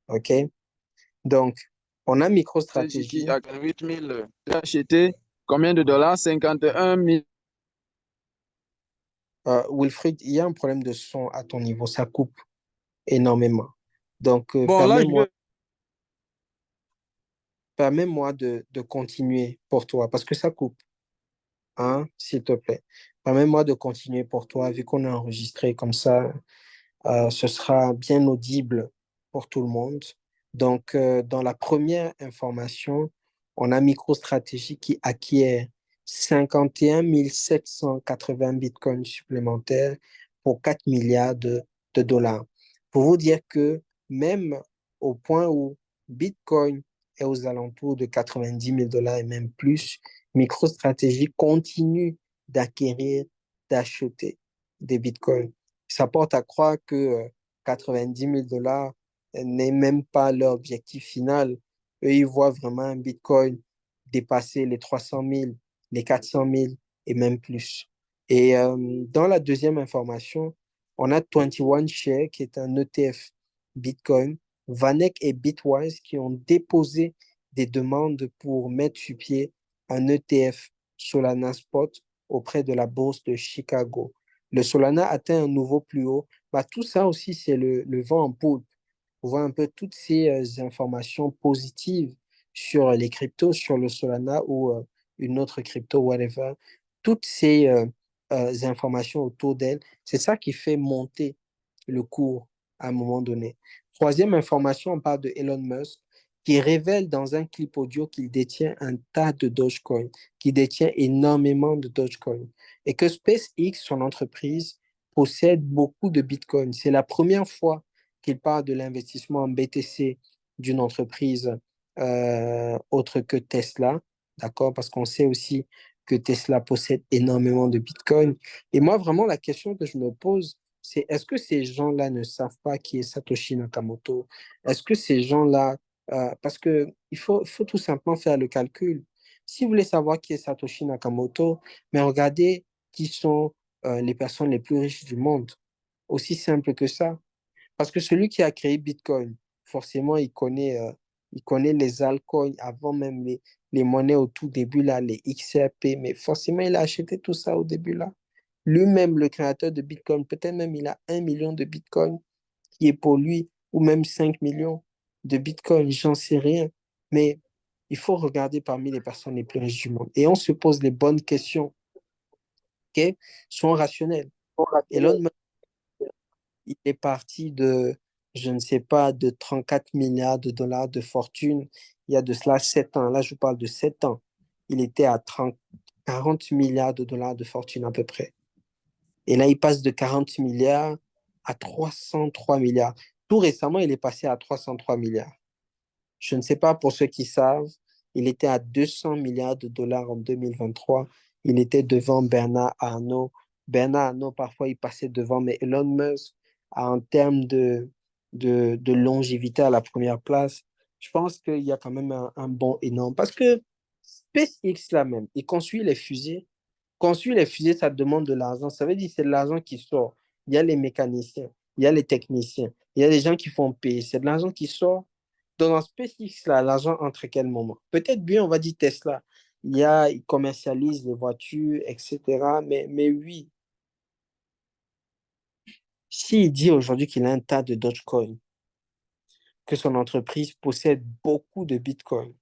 OK? Donc, on a MicroStratégie. Qui a 8 000 acheté. Combien de dollars? 51 000. Wilfried, il y a un problème de son à ton niveau. Ça coupe énormément. Donc, Bon, là, je vais. permets-moi de continuer pour toi parce que ça coupe, hein, s'il te plaît. Permets-moi de continuer pour toi vu qu'on est enregistré comme ça. Ce sera bien audible pour tout le monde. Donc, dans la première information, on a MicroStrategy qui acquiert 51 780 bitcoins supplémentaires pour 4 milliards de dollars. Pour vous dire que même au point où Bitcoin est aux alentours de 90 000 dollars et même plus, MicroStrategy continue d'acquérir, d'acheter des bitcoins. Ça porte à croire que 90 000 dollars n'est même pas leur objectif final. Eux, ils voient vraiment un Bitcoin dépasser les 300 000, les 400 000 et même plus. Et dans la deuxième information, on a 21 Share qui est un ETF Bitcoin, Vanek et Bitwise qui ont déposé des demandes pour mettre sur pied un ETF Solana Spot auprès de la bourse de Chicago. Le Solana atteint un nouveau plus haut. Bah, tout ça aussi, c'est le vent en poupe. On voit un peu toutes ces informations positives sur les cryptos, sur le Solana ou une autre crypto, whatever. Toutes ces informations autour d'elle, c'est ça qui fait monter le cours à un moment donné. Troisième information, on parle de Elon Musk qui révèle dans un clip audio qu'il détient un tas de Dogecoin, qui détient énormément de Dogecoin, et que SpaceX, son entreprise, possède beaucoup de Bitcoin. C'est la première fois qu'il parle de l'investissement en BTC d'une entreprise autre que Tesla, d'accord? Parce qu'on sait aussi que Tesla possède énormément de Bitcoin. Et moi, vraiment, la question que je me pose, c'est est-ce que ces gens-là ne savent pas qui est Satoshi Nakamoto? Est-ce que ces gens-là, parce que il faut tout simplement faire le calcul. Si vous voulez savoir qui est Satoshi Nakamoto, mais regardez qui sont les personnes les plus riches du monde. Aussi simple que ça. Parce que celui qui a créé Bitcoin, forcément, il connaît les altcoins avant même les monnaies au tout début, là, les XRP, mais forcément, il a acheté tout ça au début, là. Lui-même, le créateur de Bitcoin, peut-être même il a 1 million de Bitcoin qui est pour lui, ou même 5 millions de Bitcoin, j'en sais rien. Mais il faut regarder parmi les personnes les plus riches du monde. Et on se pose les bonnes questions, OK, sont rationnelles. Elon Musk, il est parti de, je ne sais pas, de 34 milliards de dollars de fortune il y a de cela 7 ans. Là, je vous parle de 7 ans. Il était à 40 milliards de dollars de fortune à peu près. Et là, il passe de 40 milliards à 303 milliards. Tout récemment, il est passé à 303 milliards. Je ne sais pas pour ceux qui savent, il était à 200 milliards de dollars en 2023. Il était devant Bernard Arnault. Bernard Arnault, parfois, il passait devant, mais Elon Musk, en termes de longévité à la première place, je pense qu'il y a quand même un bond énorme. Parce que SpaceX, là même, il construit les fusées. Construire les fusées, ça demande de l'argent. Ça veut dire que c'est de l'argent qui sort. Il y a les mécaniciens, il y a les techniciens, il y a les gens qui font payer. C'est de l'argent qui sort. Dans SpaceX, là, l'argent entre à quel moment? Peut-être bien, on va dire Tesla. Ils commercialisent les voitures, etc. Mais oui, s'il dit aujourd'hui qu'il a un tas de Dogecoin, que son entreprise possède beaucoup de Bitcoin,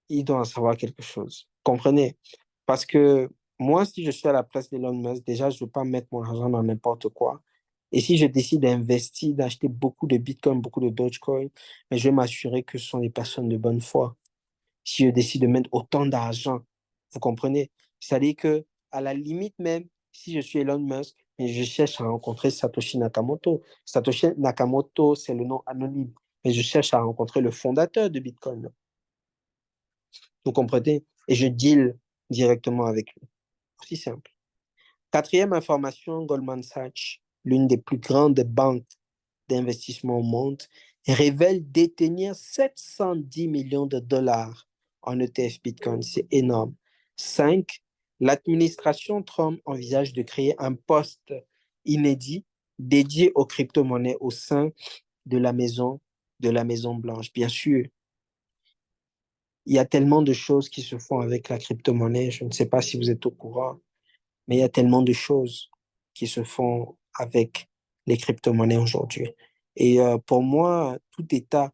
il doit en savoir quelque chose. Comprenez? Parce que moi, si je suis à la place d'Elon Musk, déjà, je ne veux pas mettre mon argent dans n'importe quoi. Et si je décide d'investir, d'acheter beaucoup de Bitcoin, beaucoup de Dogecoin, mais je vais m'assurer que ce sont des personnes de bonne foi. Si je décide de mettre autant d'argent, vous comprenez? C'est-à-dire que, à la limite même, si je suis Elon Musk, mais je cherche à rencontrer Satoshi Nakamoto. Satoshi Nakamoto, c'est le nom anonyme. Mais je cherche à rencontrer le fondateur de Bitcoin. Vous comprenez? Et je deal directement avec lui. Aussi simple. Quatrième information, Goldman Sachs, l'une des plus grandes banques d'investissement au monde, révèle détenir 710 millions de dollars en ETF Bitcoin. C'est énorme. 5. L'administration Trump envisage de créer un poste inédit dédié aux crypto-monnaies au sein de la Maison Blanche. Bien sûr, il y a tellement de choses qui se font avec la crypto-monnaie. Je ne sais pas si vous êtes au courant, mais il y a tellement de choses qui se font avec les crypto-monnaies aujourd'hui. Et pour moi, tout État,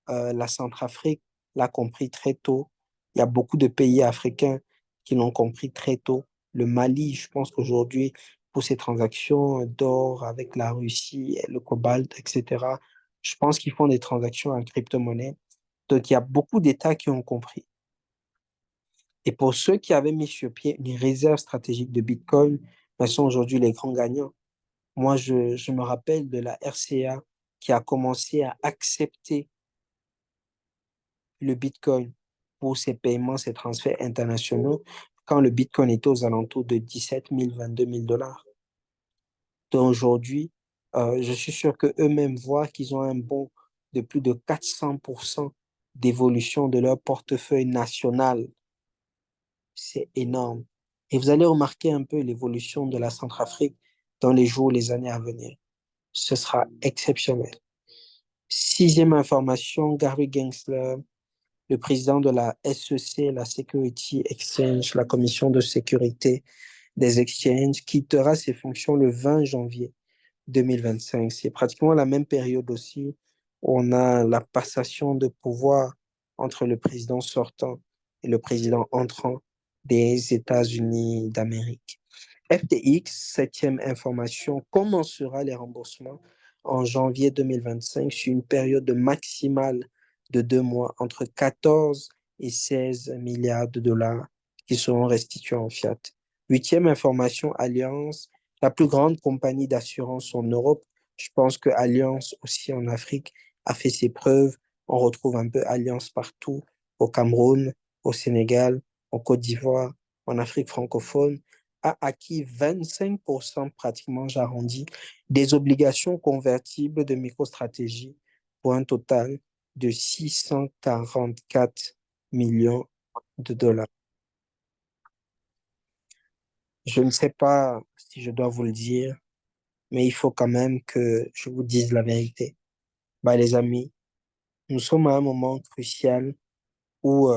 la Centrafrique l'a compris très tôt. Il y a beaucoup de pays africains qui l'ont compris très tôt. Le Mali, je pense qu'aujourd'hui, pour ces transactions d'or avec la Russie, le cobalt, etc., je pense qu'ils font des transactions en crypto-monnaie. Donc, il y a beaucoup d'États qui ont compris. Et pour ceux qui avaient mis sur pied une réserve stratégique de Bitcoin, ils sont aujourd'hui les grands gagnants. Moi, je me rappelle de la RCA qui a commencé à accepter le Bitcoin pour ses paiements, ses transferts internationaux, quand le Bitcoin était aux alentours de 17 000, 22 000 dollars. Donc aujourd'hui, je suis sûr qu'eux-mêmes voient qu'ils ont un bond de plus de 400% d'évolution de leur portefeuille national. C'est énorme. Et vous allez remarquer un peu l'évolution de la Centrafrique dans les jours, les années à venir. Ce sera exceptionnel. Sixième information, Gary Gensler, le président de la SEC, la Security Exchange, la commission de sécurité des exchanges, quittera ses fonctions le 20 janvier 2025. C'est pratiquement la même période aussi où on a la passation de pouvoir entre le président sortant et le président entrant des États-Unis d'Amérique. FTX, septième information, commencera les remboursements en janvier 2025 sur une période maximale de 2 mois, entre 14 et 16 milliards de dollars qui seront restitués en fiat. Huitième information, Allianz, la plus grande compagnie d'assurance en Europe. Je pense que Allianz aussi en Afrique a fait ses preuves. On retrouve un peu Allianz partout, au Cameroun, au Sénégal, en Côte d'Ivoire, en Afrique francophone, a acquis 25%, pratiquement, j'arrondis, des obligations convertibles de MicroStratégie pour un total de 644 millions de dollars. Je ne sais pas si je dois vous le dire, mais il faut quand même que je vous dise la vérité. Bah, les amis, nous sommes à un moment crucial où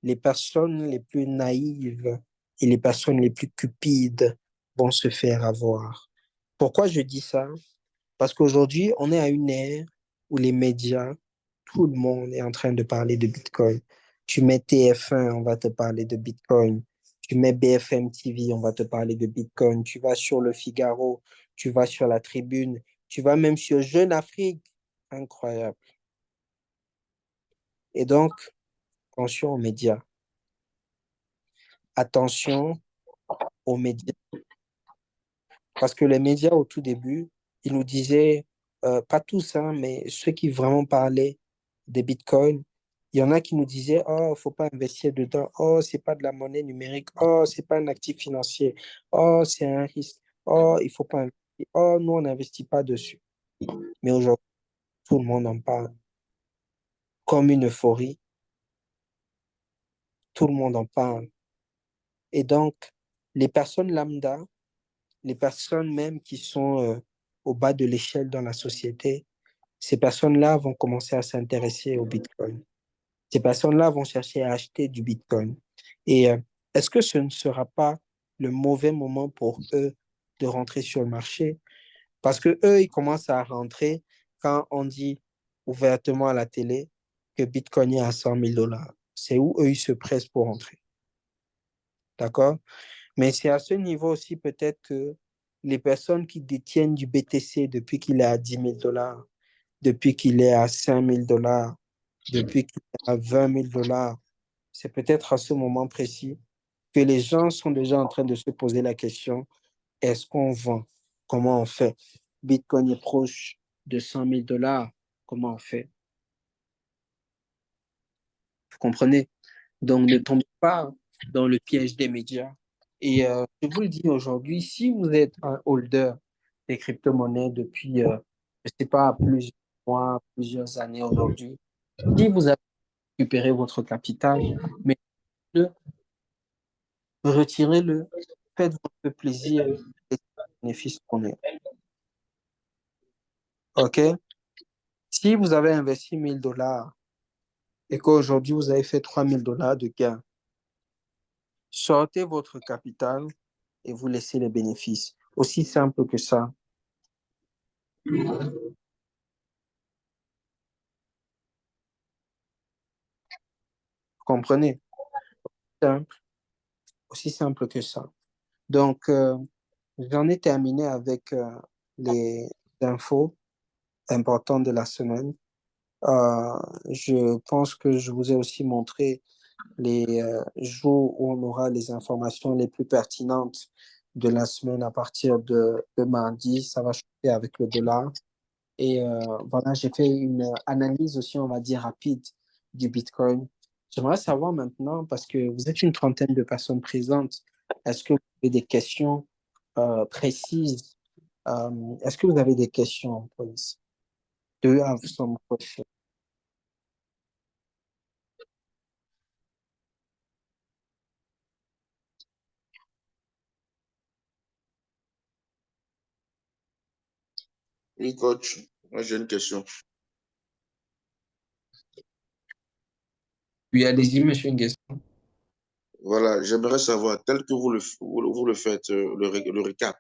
les personnes les plus naïves et les personnes les plus cupides vont se faire avoir. Pourquoi je dis ça? Parce qu'aujourd'hui, on est à une ère où les médias, tout le monde est en train de parler de Bitcoin. Tu mets TF1, on va te parler de Bitcoin. Tu mets BFM TV, on va te parler de Bitcoin. Tu vas sur Le Figaro, tu vas sur La Tribune, tu vas même sur Jeune Afrique. Incroyable. Et donc, attention aux médias. Attention aux médias. Parce que les médias, au tout début, ils nous disaient, pas tous, hein, mais ceux qui vraiment parlaient des bitcoins, il y en a qui nous disaient, oh, faut pas investir dedans. Oh, c'est pas de la monnaie numérique. Oh, c'est pas un actif financier. Oh, c'est un risque. Oh, il faut pas investir. Oh, nous, on n'investit pas dessus. Mais aujourd'hui, tout le monde en parle comme une euphorie. Tout le monde en parle. Et donc, les personnes lambda, les personnes même qui sont au bas de l'échelle dans la société, ces personnes-là vont commencer à s'intéresser au Bitcoin. Ces personnes-là vont chercher à acheter du Bitcoin. Et est-ce que ce ne sera pas le mauvais moment pour eux de rentrer sur le marché? Parce que eux, ils commencent à rentrer quand on dit ouvertement à la télé que Bitcoin est à 100 000 dollars. C'est où eux, ils se pressent pour rentrer. D'accord? Mais c'est à ce niveau aussi peut-être que les personnes qui détiennent du BTC depuis qu'il est à 10 000 dollars, depuis qu'il est à 5 000 dollars, depuis qu'il est à 20 000 dollars, c'est peut-être à ce moment précis que les gens sont déjà en train de se poser la question, est-ce qu'on vend? Comment on fait? Bitcoin est proche de 100 000 dollars. Comment on fait? Vous comprenez? Donc, ne tombez pas dans le piège des médias. Et je vous le dis aujourd'hui, si vous êtes un holder des crypto-monnaies depuis, je ne sais pas, plusieurs mois, plusieurs années aujourd'hui, si vous avez récupéré votre capital, mais retirez-le, faites-vous un peu plaisir et bénéfices qu'on est. OK? Si vous avez investi 1 000 dollars et qu'aujourd'hui vous avez fait 3 000 dollars de gain, sortez votre capital et vous laissez les bénéfices. Aussi simple que ça. Vous comprenez? Simple. Aussi simple que ça. Donc, j'en ai terminé avec les infos importantes de la semaine. Je pense que je vous ai aussi montré les jours où on aura les informations les plus pertinentes de la semaine à partir de mardi. Ça va changer avec le dollar. Et voilà, j'ai fait une analyse aussi, on va dire, rapide du Bitcoin. J'aimerais savoir maintenant, parce que vous êtes une trentaine de personnes présentes, est-ce que vous avez des questions précises? Est-ce que vous avez des questions, please? Do you have some questions? Oui, coach, moi j'ai une question. Oui, allez-y, monsieur Nguesson. Voilà, j'aimerais savoir, tel que vous le faites, le récap,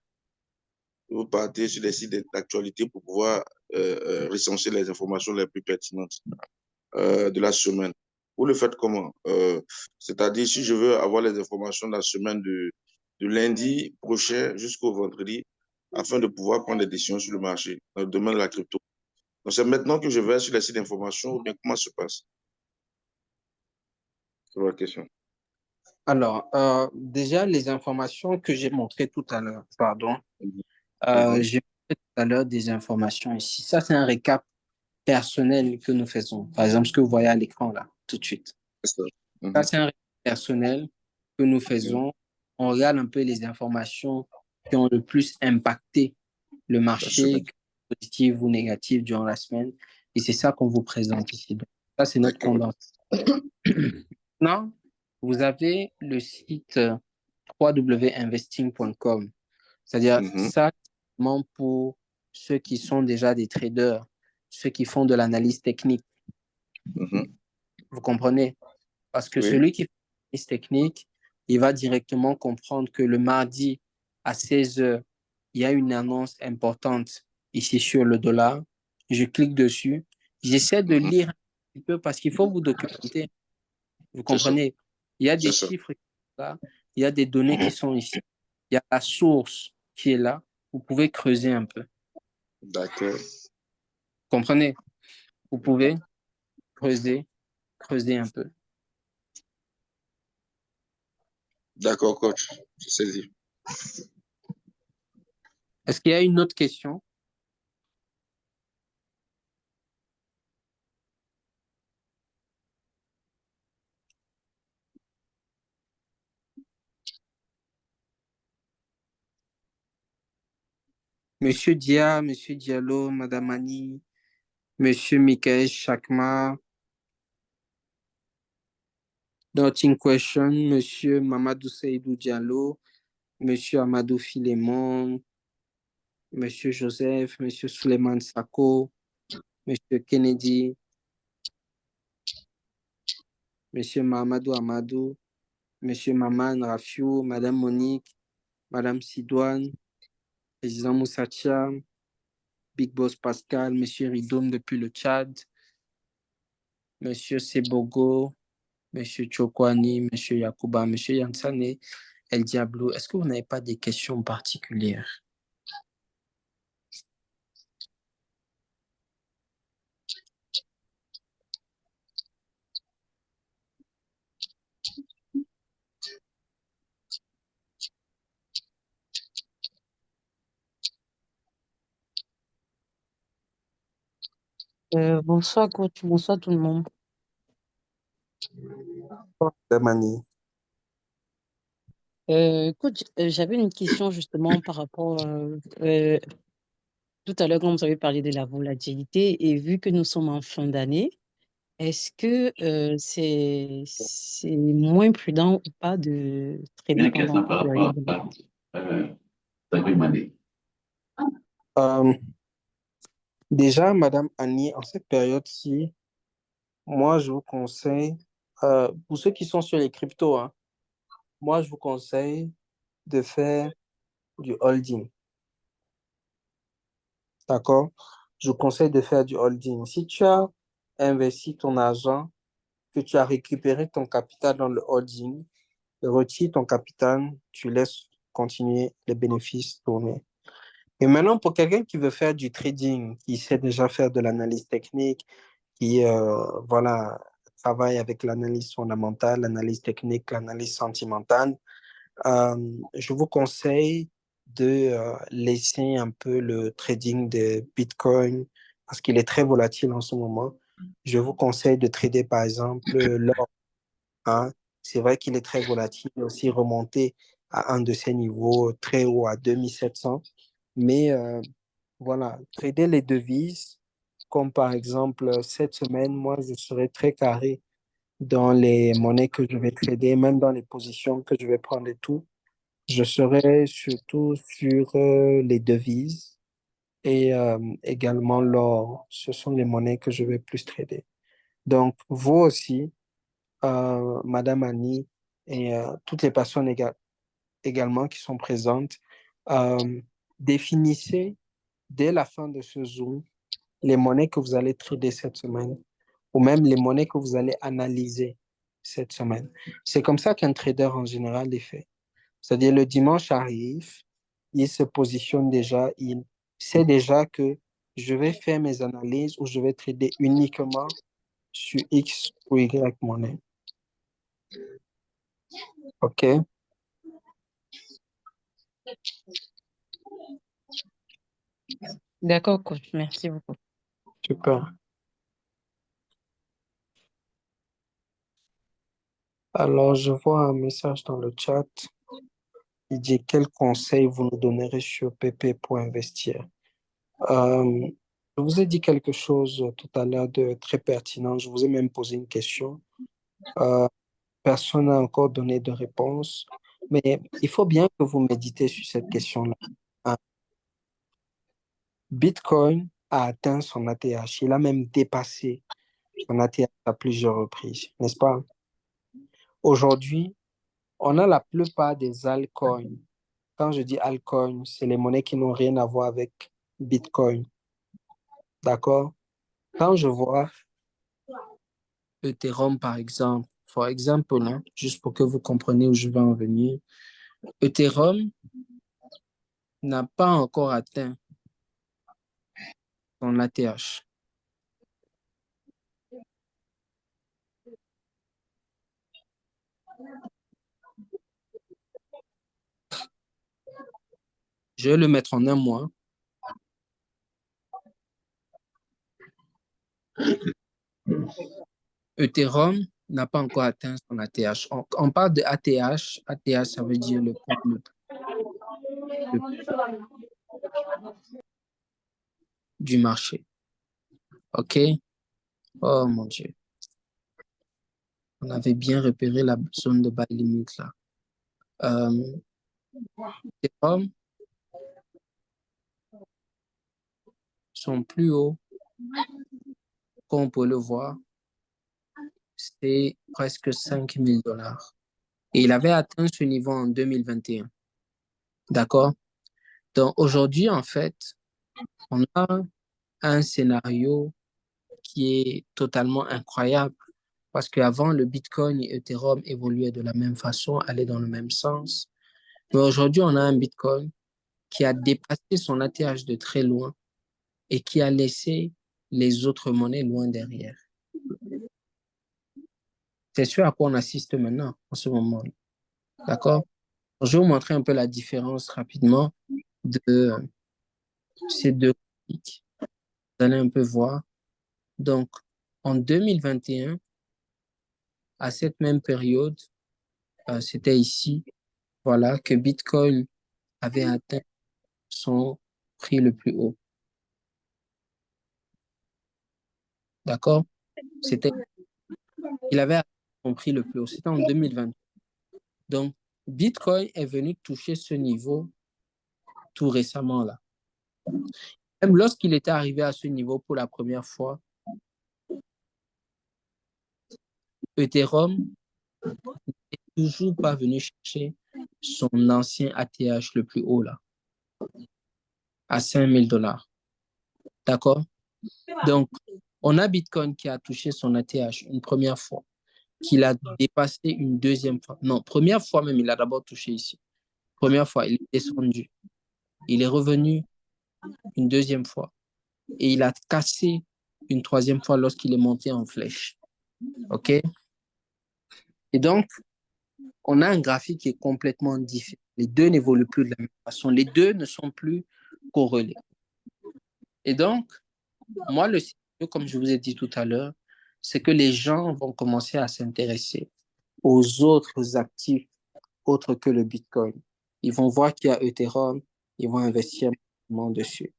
vous partez sur les sites d'actualité pour pouvoir recenser les informations les plus pertinentes de la semaine. Vous le faites comment? C'est-à-dire, si je veux avoir les informations de la semaine de lundi prochain jusqu'au vendredi afin de pouvoir prendre des décisions sur le marché, dans le domaine de la crypto. Donc, c'est maintenant que je vais sur les sites d'information ou bien comment ça se passe? C'est la question. Alors, déjà, les informations que j'ai montrées tout à l'heure, pardon, j'ai montré tout à l'heure des informations ici. Ça, c'est un récap personnel que nous faisons. Par exemple, ce que vous voyez à l'écran là, tout de suite. Ça, c'est un récap personnel que nous faisons. On regarde un peu les informations qui ont le plus impacté le marché, positif ou négatif durant la semaine. Et c'est ça qu'on vous présente ici. Donc, ça, c'est notre condensé. Maintenant, vous avez le site www.investing.com. C'est-à-dire, ça, c'est vraiment pour ceux qui sont déjà des traders, ceux qui font de l'analyse technique. Vous comprenez? Parce que celui qui fait de l'analyse technique, il va directement comprendre que le mardi à 16 heures, il y a une annonce importante ici sur le dollar. Je clique dessus. J'essaie de lire un petit peu parce qu'il faut vous documenter. Vous comprenez? Il y a des chiffres qui sont là, il y a des données qui sont ici, il y a la source qui est là. Vous pouvez creuser un peu. D'accord. Comprenez? Vous pouvez creuser un peu. D'accord, coach. Je saisis. Est-ce qu'il y a une autre question? Monsieur Dia, Monsieur Diallo, Madame Annie, Monsieur Michael Chakma, Nothing Question, Monsieur Mamadou Seydou Diallo, Monsieur Amadou Filemon, Monsieur Joseph, Monsieur Suleiman Sako, Monsieur Kennedy, Monsieur Mahamadou Amadou, Monsieur Maman Rafiou, Madame Monique, Madame Sidouane, Président Moussatia, Big Boss Pascal, Monsieur Ridoum depuis le Tchad, Monsieur Sebogo, Monsieur Chokwani, Monsieur Yakuba, Monsieur Yansane, El Diablo. Est-ce que vous n'avez pas des questions particulières? Bonsoir, coach. Bonsoir, tout le monde. Madame Annie. Coach, j'avais une question justement par rapport tout à l'heure quand vous avez parlé de la volatilité et vu que nous sommes en fin d'année, est-ce que c'est moins prudent ou pas de trader pendant cette période? Déjà, Madame Annie, en cette période-ci, moi, je vous conseille, pour ceux qui sont sur les cryptos, hein, moi, je vous conseille de faire du holding. D'accord? Je vous conseille de faire du holding. Si tu as investi ton argent, que tu as récupéré ton capital dans le holding, retire ton capital, tu laisses continuer les bénéfices tourner. Et maintenant, pour quelqu'un qui veut faire du trading, qui sait déjà faire de l'analyse technique, qui voilà, travaille avec l'analyse fondamentale, l'analyse technique, l'analyse sentimentale, je vous conseille de laisser un peu le trading de Bitcoin parce qu'il est très volatile en ce moment. Je vous conseille de trader par exemple l'or. Hein. C'est vrai qu'il est très volatile, aussi remonté à un de ses niveaux très haut à 2700. Mais voilà, trader les devises, comme par exemple cette semaine, moi je serai très carré dans les monnaies que je vais trader, même dans les positions que je vais prendre et tout. Je serai surtout sur les devises et également l'or. Ce sont les monnaies que je vais plus trader. Donc, vous aussi, Madame Annie et toutes les personnes également qui sont présentes, définissez dès la fin de ce Zoom les monnaies que vous allez trader cette semaine ou même les monnaies que vous allez analyser cette semaine. C'est comme ça qu'un trader en général est fait. C'est-à-dire, le dimanche arrive, il se positionne déjà, il sait déjà que je vais faire mes analyses ou je vais trader uniquement sur X ou Y monnaie. OK? D'accord, coach. Merci beaucoup. Super. Alors, je vois un message dans le chat. Il dit quel conseil vous nous donnerez sur PP pour investir? Je vous ai dit quelque chose tout à l'heure de très pertinent. Je vous ai même posé une question. Euh, Personne n'a encore donné de réponse. Mais il faut bien que vous méditez sur cette question-là. Hein, Bitcoin a atteint son ATH. Il a même dépassé son ATH à plusieurs reprises, n'est-ce pas? Aujourd'hui, on a la plupart des altcoins. Quand je dis altcoins, c'est les monnaies qui n'ont rien à voir avec Bitcoin. D'accord? Quand je vois Ethereum, par exemple, hein, juste pour que vous compreniez où je vais en venir, Ethereum n'a pas encore atteint son ATH. Je vais le mettre en un mois. Ethereum n'a pas encore atteint son ATH. On parle de ATH. ATH, ça veut dire le point du marché. OK? Oh mon Dieu. On avait bien repéré la zone de buy limit là. Ethereum, son plus haut, comme on peut le voir, c'est presque 5 000 $. Et il avait atteint ce niveau en 2021. D'accord? Donc aujourd'hui, en fait, on a un scénario qui est totalement incroyable parce qu'avant, le Bitcoin et Ethereum évoluaient de la même façon, allaient dans le même sens. Mais aujourd'hui, on a un Bitcoin qui a dépassé son ATH de très loin et qui a laissé les autres monnaies loin derrière. C'est ce à quoi on assiste maintenant, en ce moment. D'accord? Je vais vous montrer un peu la différence rapidement de ces deux graphiques. Vous allez un peu voir. Donc, en 2021, à cette même période, c'était ici, voilà, que Bitcoin avait atteint son prix le plus haut. D'accord? Il avait atteint son prix le plus haut. C'était en 2020. Donc, Bitcoin est venu toucher ce niveau tout récemment là. Même lorsqu'il était arrivé à ce niveau pour la première fois, Ethereum n'est toujours pas venu chercher son ancien ATH le plus haut là, à 5 000 $. D'accord? Donc, on a Bitcoin qui a touché son ATH une première fois, qu'il a dépassé une deuxième fois. Non, première fois même, il a d'abord touché ici. Première fois, il est descendu. Il est revenu une deuxième fois. Et il a cassé une troisième fois lorsqu'il est monté en flèche. OK? Et donc, on a un graphique qui est complètement différent. Les deux n'évoluent plus de la même façon. Les deux ne sont plus corrélés. Et donc, moi, le scénario, comme je vous ai dit tout à l'heure, c'est que les gens vont commencer à s'intéresser aux autres actifs autres que le Bitcoin. Ils vont voir qu'il y a Ethereum, ils vont investir dessus.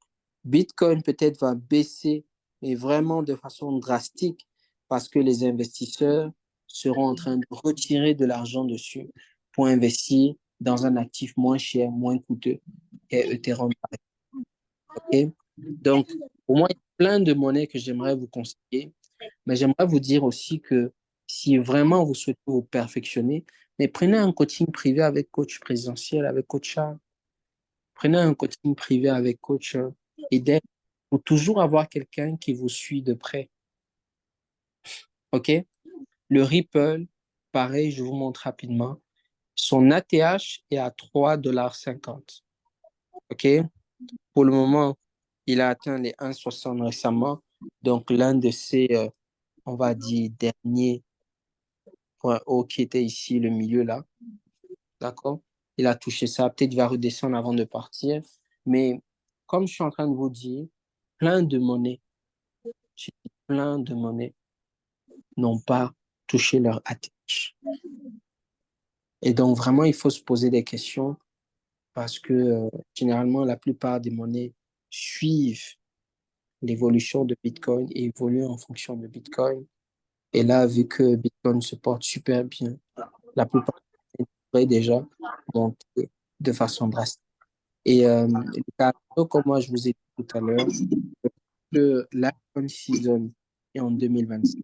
Bitcoin peut-être va baisser, mais vraiment de façon drastique, parce que les investisseurs seront en train de retirer de l'argent dessus pour investir dans un actif moins cher, moins coûteux qu'est Ethereum. Okay? Donc, pour moi, il y a plein de monnaies que j'aimerais vous conseiller, mais j'aimerais vous dire aussi que si vraiment vous souhaitez vous perfectionner, mais prenez un coaching privé avec coach présentiel, avec coach Charles. Prenez un coaching privé avec coach Eden pour toujours avoir quelqu'un qui vous suit de près. OK? Le Ripple, pareil, je vous montre rapidement. Son ATH est à 3,50 $. OK? Pour le moment, il a atteint les 1,60 $ récemment. Donc, l'un de ces, on va dire, derniers points hauts qui était ici, le milieu là. D'accord? Il a touché ça. Peut-être il va redescendre avant de partir. Mais comme je suis en train de vous dire, plein de monnaies, j'ai dit plein de monnaies n'ont pas touché leur ATH. Et donc, vraiment, il faut se poser des questions parce que généralement, la plupart des monnaies suivent l'évolution de Bitcoin et évoluent en fonction de Bitcoin. Et là, vu que Bitcoin se porte super bien, la plupart pourraient déjà monter de façon drastique. Et le cas, comme moi je vous ai dit tout à l'heure, que l'iPhone Season est en 2025.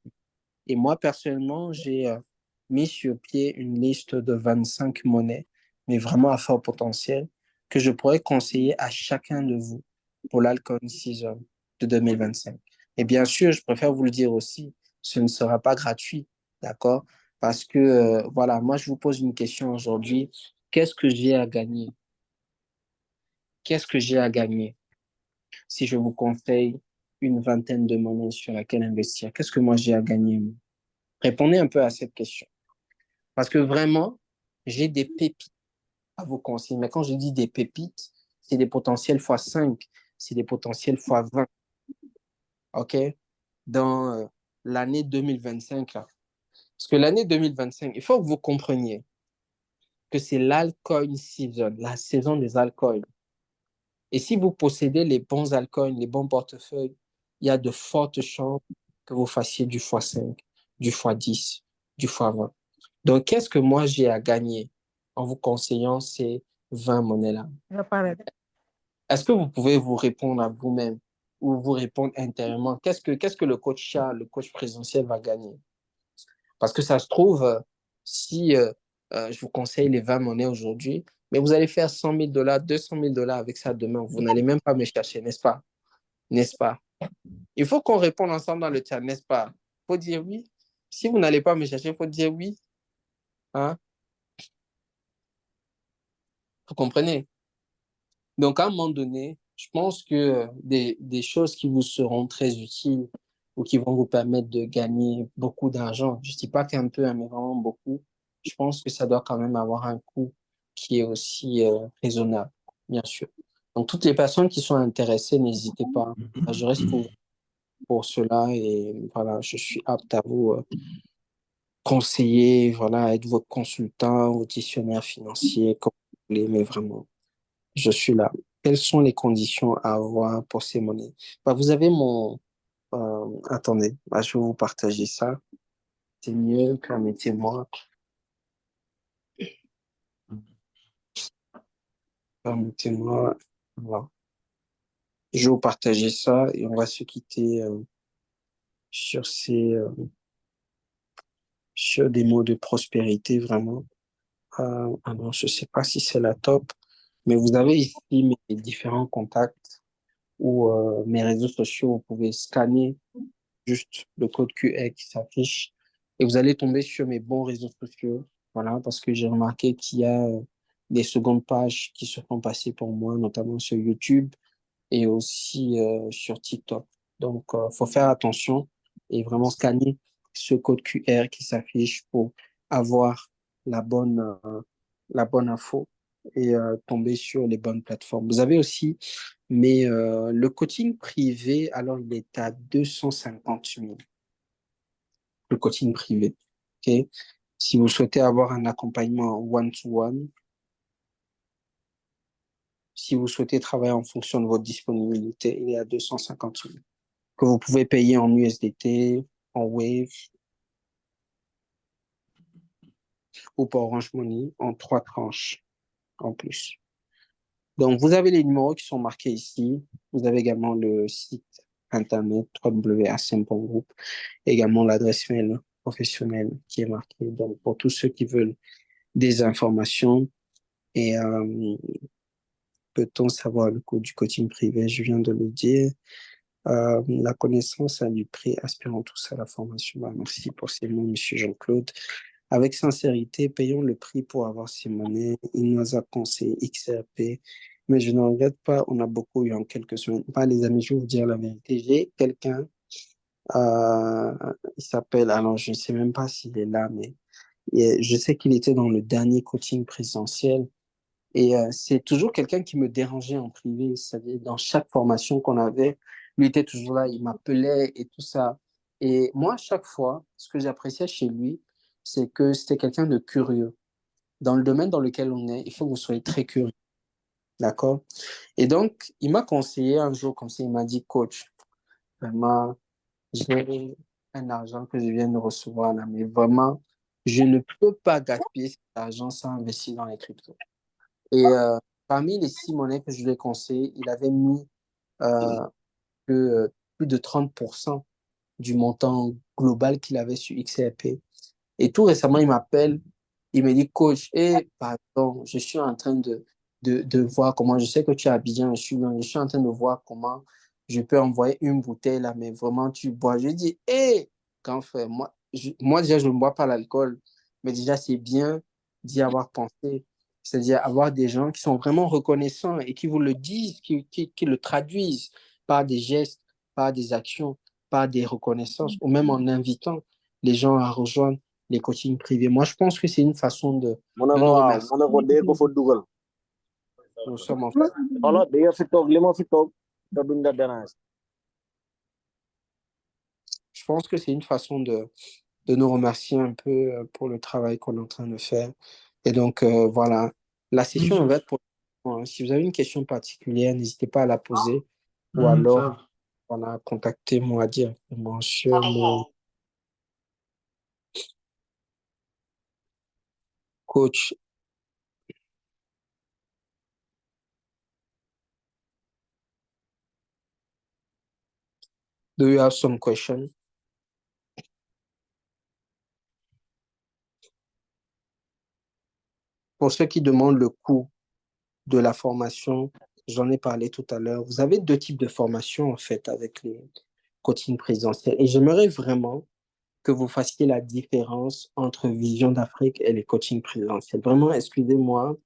Et moi, personnellement, j'ai mis sur pied une liste de 25 monnaies, mais vraiment à fort potentiel, que je pourrais conseiller à chacun de vous pour l'Alcon Season de 2025. Et bien sûr, je préfère vous le dire aussi, ce ne sera pas gratuit, d'accord? Parce que, voilà, moi, je vous pose une question aujourd'hui. Qu'est-ce que j'ai à gagner? Qu'est-ce que j'ai à gagner si je vous conseille une vingtaine de monnaies sur laquelle investir? Qu'est-ce que moi j'ai à gagner? Répondez un peu à cette question. Parce que vraiment, j'ai des pépites à vous conseiller. Mais quand je dis des pépites, c'est des potentiels fois 5, c'est des potentiels fois 20. OK? Dans l'année 2025, là. Parce que l'année 2025, il faut que vous compreniez que c'est l'alcoin season, la saison des altcoins. Et si vous possédez les bons altcoins, les bons portefeuilles, il y a de fortes chances que vous fassiez du x5, du x10, du x20. Donc, qu'est-ce que moi j'ai à gagner en vous conseillant ces 20 monnaies-là? Est-ce que vous pouvez vous répondre à vous-même ou vous répondre intérieurement? Qu'est-ce que le coach chat, le coach présentiel va gagner? Parce que ça se trouve, si je vous conseille les 20 monnaies aujourd'hui, mais vous allez faire 100 000 $, 200 000 $ avec ça demain. Vous n'allez même pas me chercher, n'est-ce pas? N'est-ce pas? Il faut qu'on réponde ensemble dans le chat, n'est-ce pas? Il faut dire oui. Si vous n'allez pas me chercher, il faut dire oui. Hein? Vous comprenez? Donc, à un moment donné, je pense que des choses qui vous seront très utiles ou qui vont vous permettre de gagner beaucoup d'argent, je ne dis pas qu'un peu, hein, mais vraiment beaucoup, je pense que ça doit quand même avoir un coût qui est aussi raisonnable, bien sûr. Donc, toutes les personnes qui sont intéressées, n'hésitez pas. Je reste ouvert pour cela et voilà, je suis apte à vous conseiller, voilà, être votre consultant, votre gestionnaire financier, comme vous voulez, mais vraiment. Je suis là. Quelles sont les conditions à avoir pour ces monnaies? Bah, vous avez mon... attendez, bah, je vais vous partager ça. C'est mieux, permettez-moi. Permettez-moi. Voilà. Je vais vous partager ça et on va se quitter sur sur des mots de prospérité, vraiment. Alors, je ne sais pas si c'est la top, mais vous avez ici mes différents contacts ou mes réseaux sociaux. Vous pouvez scanner juste le code QR qui s'affiche et vous allez tomber sur mes bons réseaux sociaux. Voilà, parce que j'ai remarqué qu'il y a des secondes pages qui se sont passées pour moi, notamment sur YouTube et aussi sur TikTok. Donc, faut faire attention et vraiment scanner ce code QR qui s'affiche pour avoir la la bonne info et tomber sur les bonnes plateformes. Vous avez aussi, mais le coaching privé, alors il est à 250 000. Le coaching privé. Okay? Si vous souhaitez avoir un accompagnement one-to-one, si vous souhaitez travailler en fonction de votre disponibilité, il est à 250 000. Que vous pouvez payer en USDT, en Wave ou par Orange Money en 3 tranches en plus. Donc, vous avez les numéros qui sont marqués ici. Vous avez également le site internet www.acm.group, également l'adresse mail professionnelle qui est marquée. Donc, pour tous ceux qui veulent des informations et peut-on savoir le coût du coaching privé, je viens de le dire. La connaissance a du prix, aspirons tous à la formation. Bah, merci pour ces mots, Monsieur Jean-Claude. avec sincérité, payons le prix pour avoir ces monnaies. Il nous a conseillé XRP, mais je ne regrette pas, on a beaucoup eu en quelques semaines. Pas les amis, je vais vous dire la vérité. J'ai quelqu'un, euh, il s'appelle, alors je ne sais même pas s'il est là, mais je sais qu'il était dans le dernier coaching présidentiel. Et c'est toujours quelqu'un qui me dérangeait en privé. C'est-à-dire, dans chaque formation qu'on avait, lui était toujours là, il m'appelait et tout ça. Et moi, à chaque fois, ce que j'appréciais chez lui, c'est que c'était quelqu'un de curieux. Dans le domaine dans lequel on est, il faut que vous soyez très curieux. D'accord? Et donc, il m'a conseillé un jour comme ça, il m'a dit, coach, vraiment, j'ai un argent que je viens de recevoir là, mais vraiment, je ne peux pas gaspiller cet argent sans investir dans les cryptos. Et parmi les 6 monnaies que je lui ai conseillées, il avait mis euh, plus, plus de 30% du montant global qu'il avait sur XRP. Et tout récemment, il m'appelle, il me dit, coach, pardon, je suis en train de voir comment, je sais que tu es à Abidjan, je suis en train de voir comment je peux envoyer une bouteille là, mais vraiment tu bois. Je lui dis, grand frère, moi déjà, je ne bois pas l'alcool, mais déjà, c'est bien d'y avoir pensé. C'est-à-dire avoir des gens qui sont vraiment reconnaissants et qui vous le disent, qui le traduisent par des gestes, par des actions, par des reconnaissances, ou même en invitant les gens à rejoindre les coachings privés. Moi, je pense que c'est une façon de nous remercier. Nous sommes en fait. Je pense que c'est une façon de nous remercier un peu pour le travail qu'on est en train de faire. Et donc, voilà, la session va être pour... Si vous avez une question particulière, n'hésitez pas à la poser ou alors voilà, contactez-moi directement sur mon coach. Do you have some question? Pour ceux qui demandent le coût de la formation, j'en ai parlé tout à l'heure. Vous avez 2 types de formations en fait avec les coachings présentiels. Et j'aimerais vraiment que vous fassiez la différence entre Vision d'Afrique et les coachings présentiels. Vraiment, excusez-moi,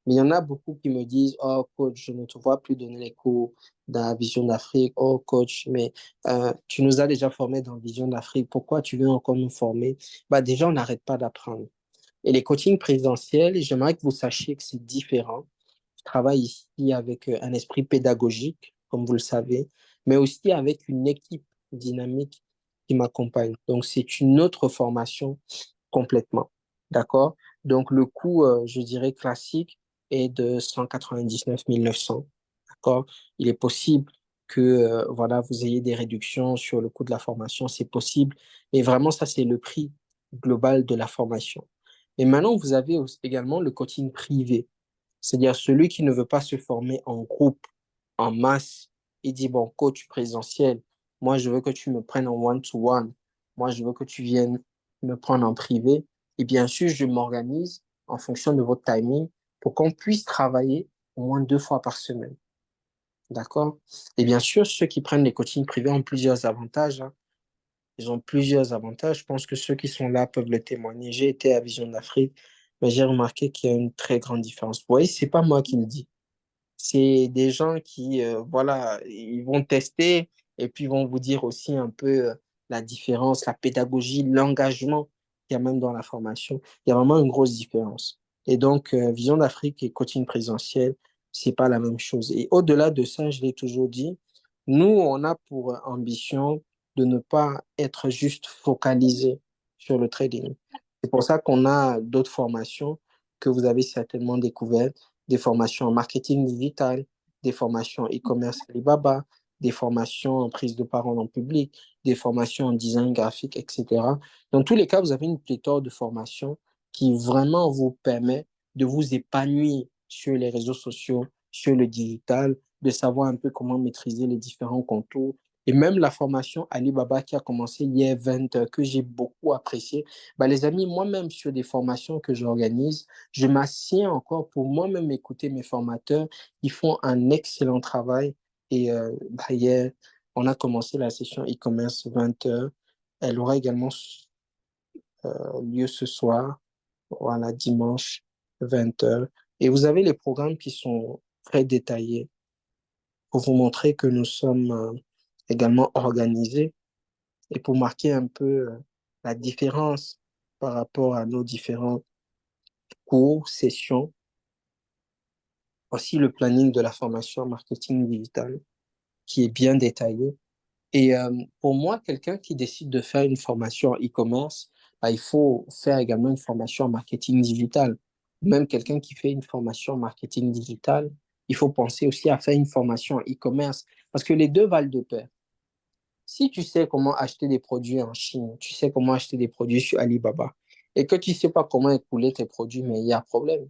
mais il y en a beaucoup qui me disent, oh coach, je ne te vois plus donner les cours dans Vision d'Afrique. Oh coach, mais tu nous as déjà formés dans Vision d'Afrique. Pourquoi tu veux encore nous former? Bah, déjà, on n'arrête pas d'apprendre. Et les coachings présentiels, j'aimerais que vous sachiez que c'est différent. Je travaille ici avec un esprit pédagogique, comme vous le savez, mais aussi avec une équipe dynamique qui m'accompagne. Donc, c'est une autre formation complètement. D'accord? Donc, le coût, je dirais, classique est de 199 900. D'accord? Il est possible que voilà, vous ayez des réductions sur le coût de la formation, c'est possible. Mais vraiment, ça, c'est le prix global de la formation. Et maintenant, vous avez également le coaching privé. C'est-à-dire celui qui ne veut pas se former en groupe, en masse. Il dit, bon, coach présentiel, moi, je veux que tu me prennes en one-to-one. Moi, je veux que tu viennes me prendre en privé. Et bien sûr, je m'organise en fonction de votre timing pour qu'on puisse travailler au moins 2 fois par semaine. D'accord? Et bien sûr, ceux qui prennent les coachings privés ont plusieurs avantages, hein. Ils ont plusieurs avantages. Je pense que ceux qui sont là peuvent le témoigner. J'ai été à Vision d'Afrique, mais j'ai remarqué qu'il y a une très grande différence. Vous voyez, c'est pas moi qui le dis. C'est des gens qui, voilà, ils vont tester et puis vont vous dire aussi un peu la différence, la pédagogie, l'engagement qu'il y a même dans la formation. Il y a vraiment une grosse différence. Et donc, Vision d'Afrique et coaching présentiel, c'est pas la même chose. Et au-delà de ça, je l'ai toujours dit, nous, on a pour ambition de ne pas être juste focalisé sur le trading. C'est pour ça qu'on a d'autres formations que vous avez certainement découvertes, des formations en marketing digital, des formations e-commerce Alibaba, des formations en prise de parole en public, des formations en design graphique, etc. Dans tous les cas, vous avez une pléthore de formations qui vraiment vous permet de vous épanouir sur les réseaux sociaux, sur le digital, de savoir un peu comment maîtriser les différents contours. Et même la formation Alibaba qui a commencé hier 20 heures, que j'ai beaucoup apprécié. Bah, les amis, moi-même, sur des formations que j'organise, je m'assieds encore pour moi-même écouter mes formateurs. Ils font un excellent travail. Et bah, hier, on a commencé la session e-commerce 20 heures. Elle aura également lieu ce soir, voilà, dimanche, 20h. Et vous avez les programmes qui sont très détaillés pour vous montrer que nous sommes également organisés et pour marquer un peu la différence par rapport à nos différents cours, sessions. Aussi le planning de la formation en marketing digital qui est bien détaillé. Et pour moi, quelqu'un qui décide de faire une formation en e-commerce, bah, il faut faire également une formation en marketing digital. Même quelqu'un qui fait une formation en marketing digital, il faut penser aussi à faire une formation en e-commerce parce que les deux valent de pair. Si tu sais comment acheter des produits en Chine, tu sais comment acheter des produits sur Alibaba et que tu ne sais pas comment écouler tes produits, mais il y a problème.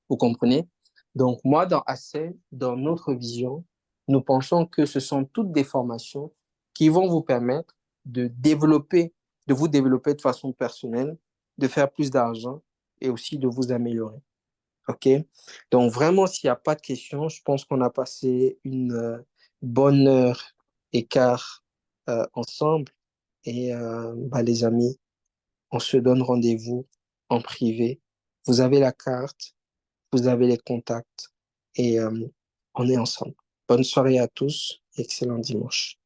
Vous comprenez? Donc, moi, dans AC, dans notre vision, nous pensons que ce sont toutes des formations qui vont vous permettre de développer, de vous développer de façon personnelle, de faire plus d'argent et aussi de vous améliorer. OK? Donc, vraiment, s'il n'y a pas de questions, je pense qu'on a passé une bonne heure et quart ensemble. Et bah, les amis, on se donne rendez-vous en privé. Vous avez la carte, vous avez les contacts et on est ensemble. Bonne soirée à tous, excellent dimanche.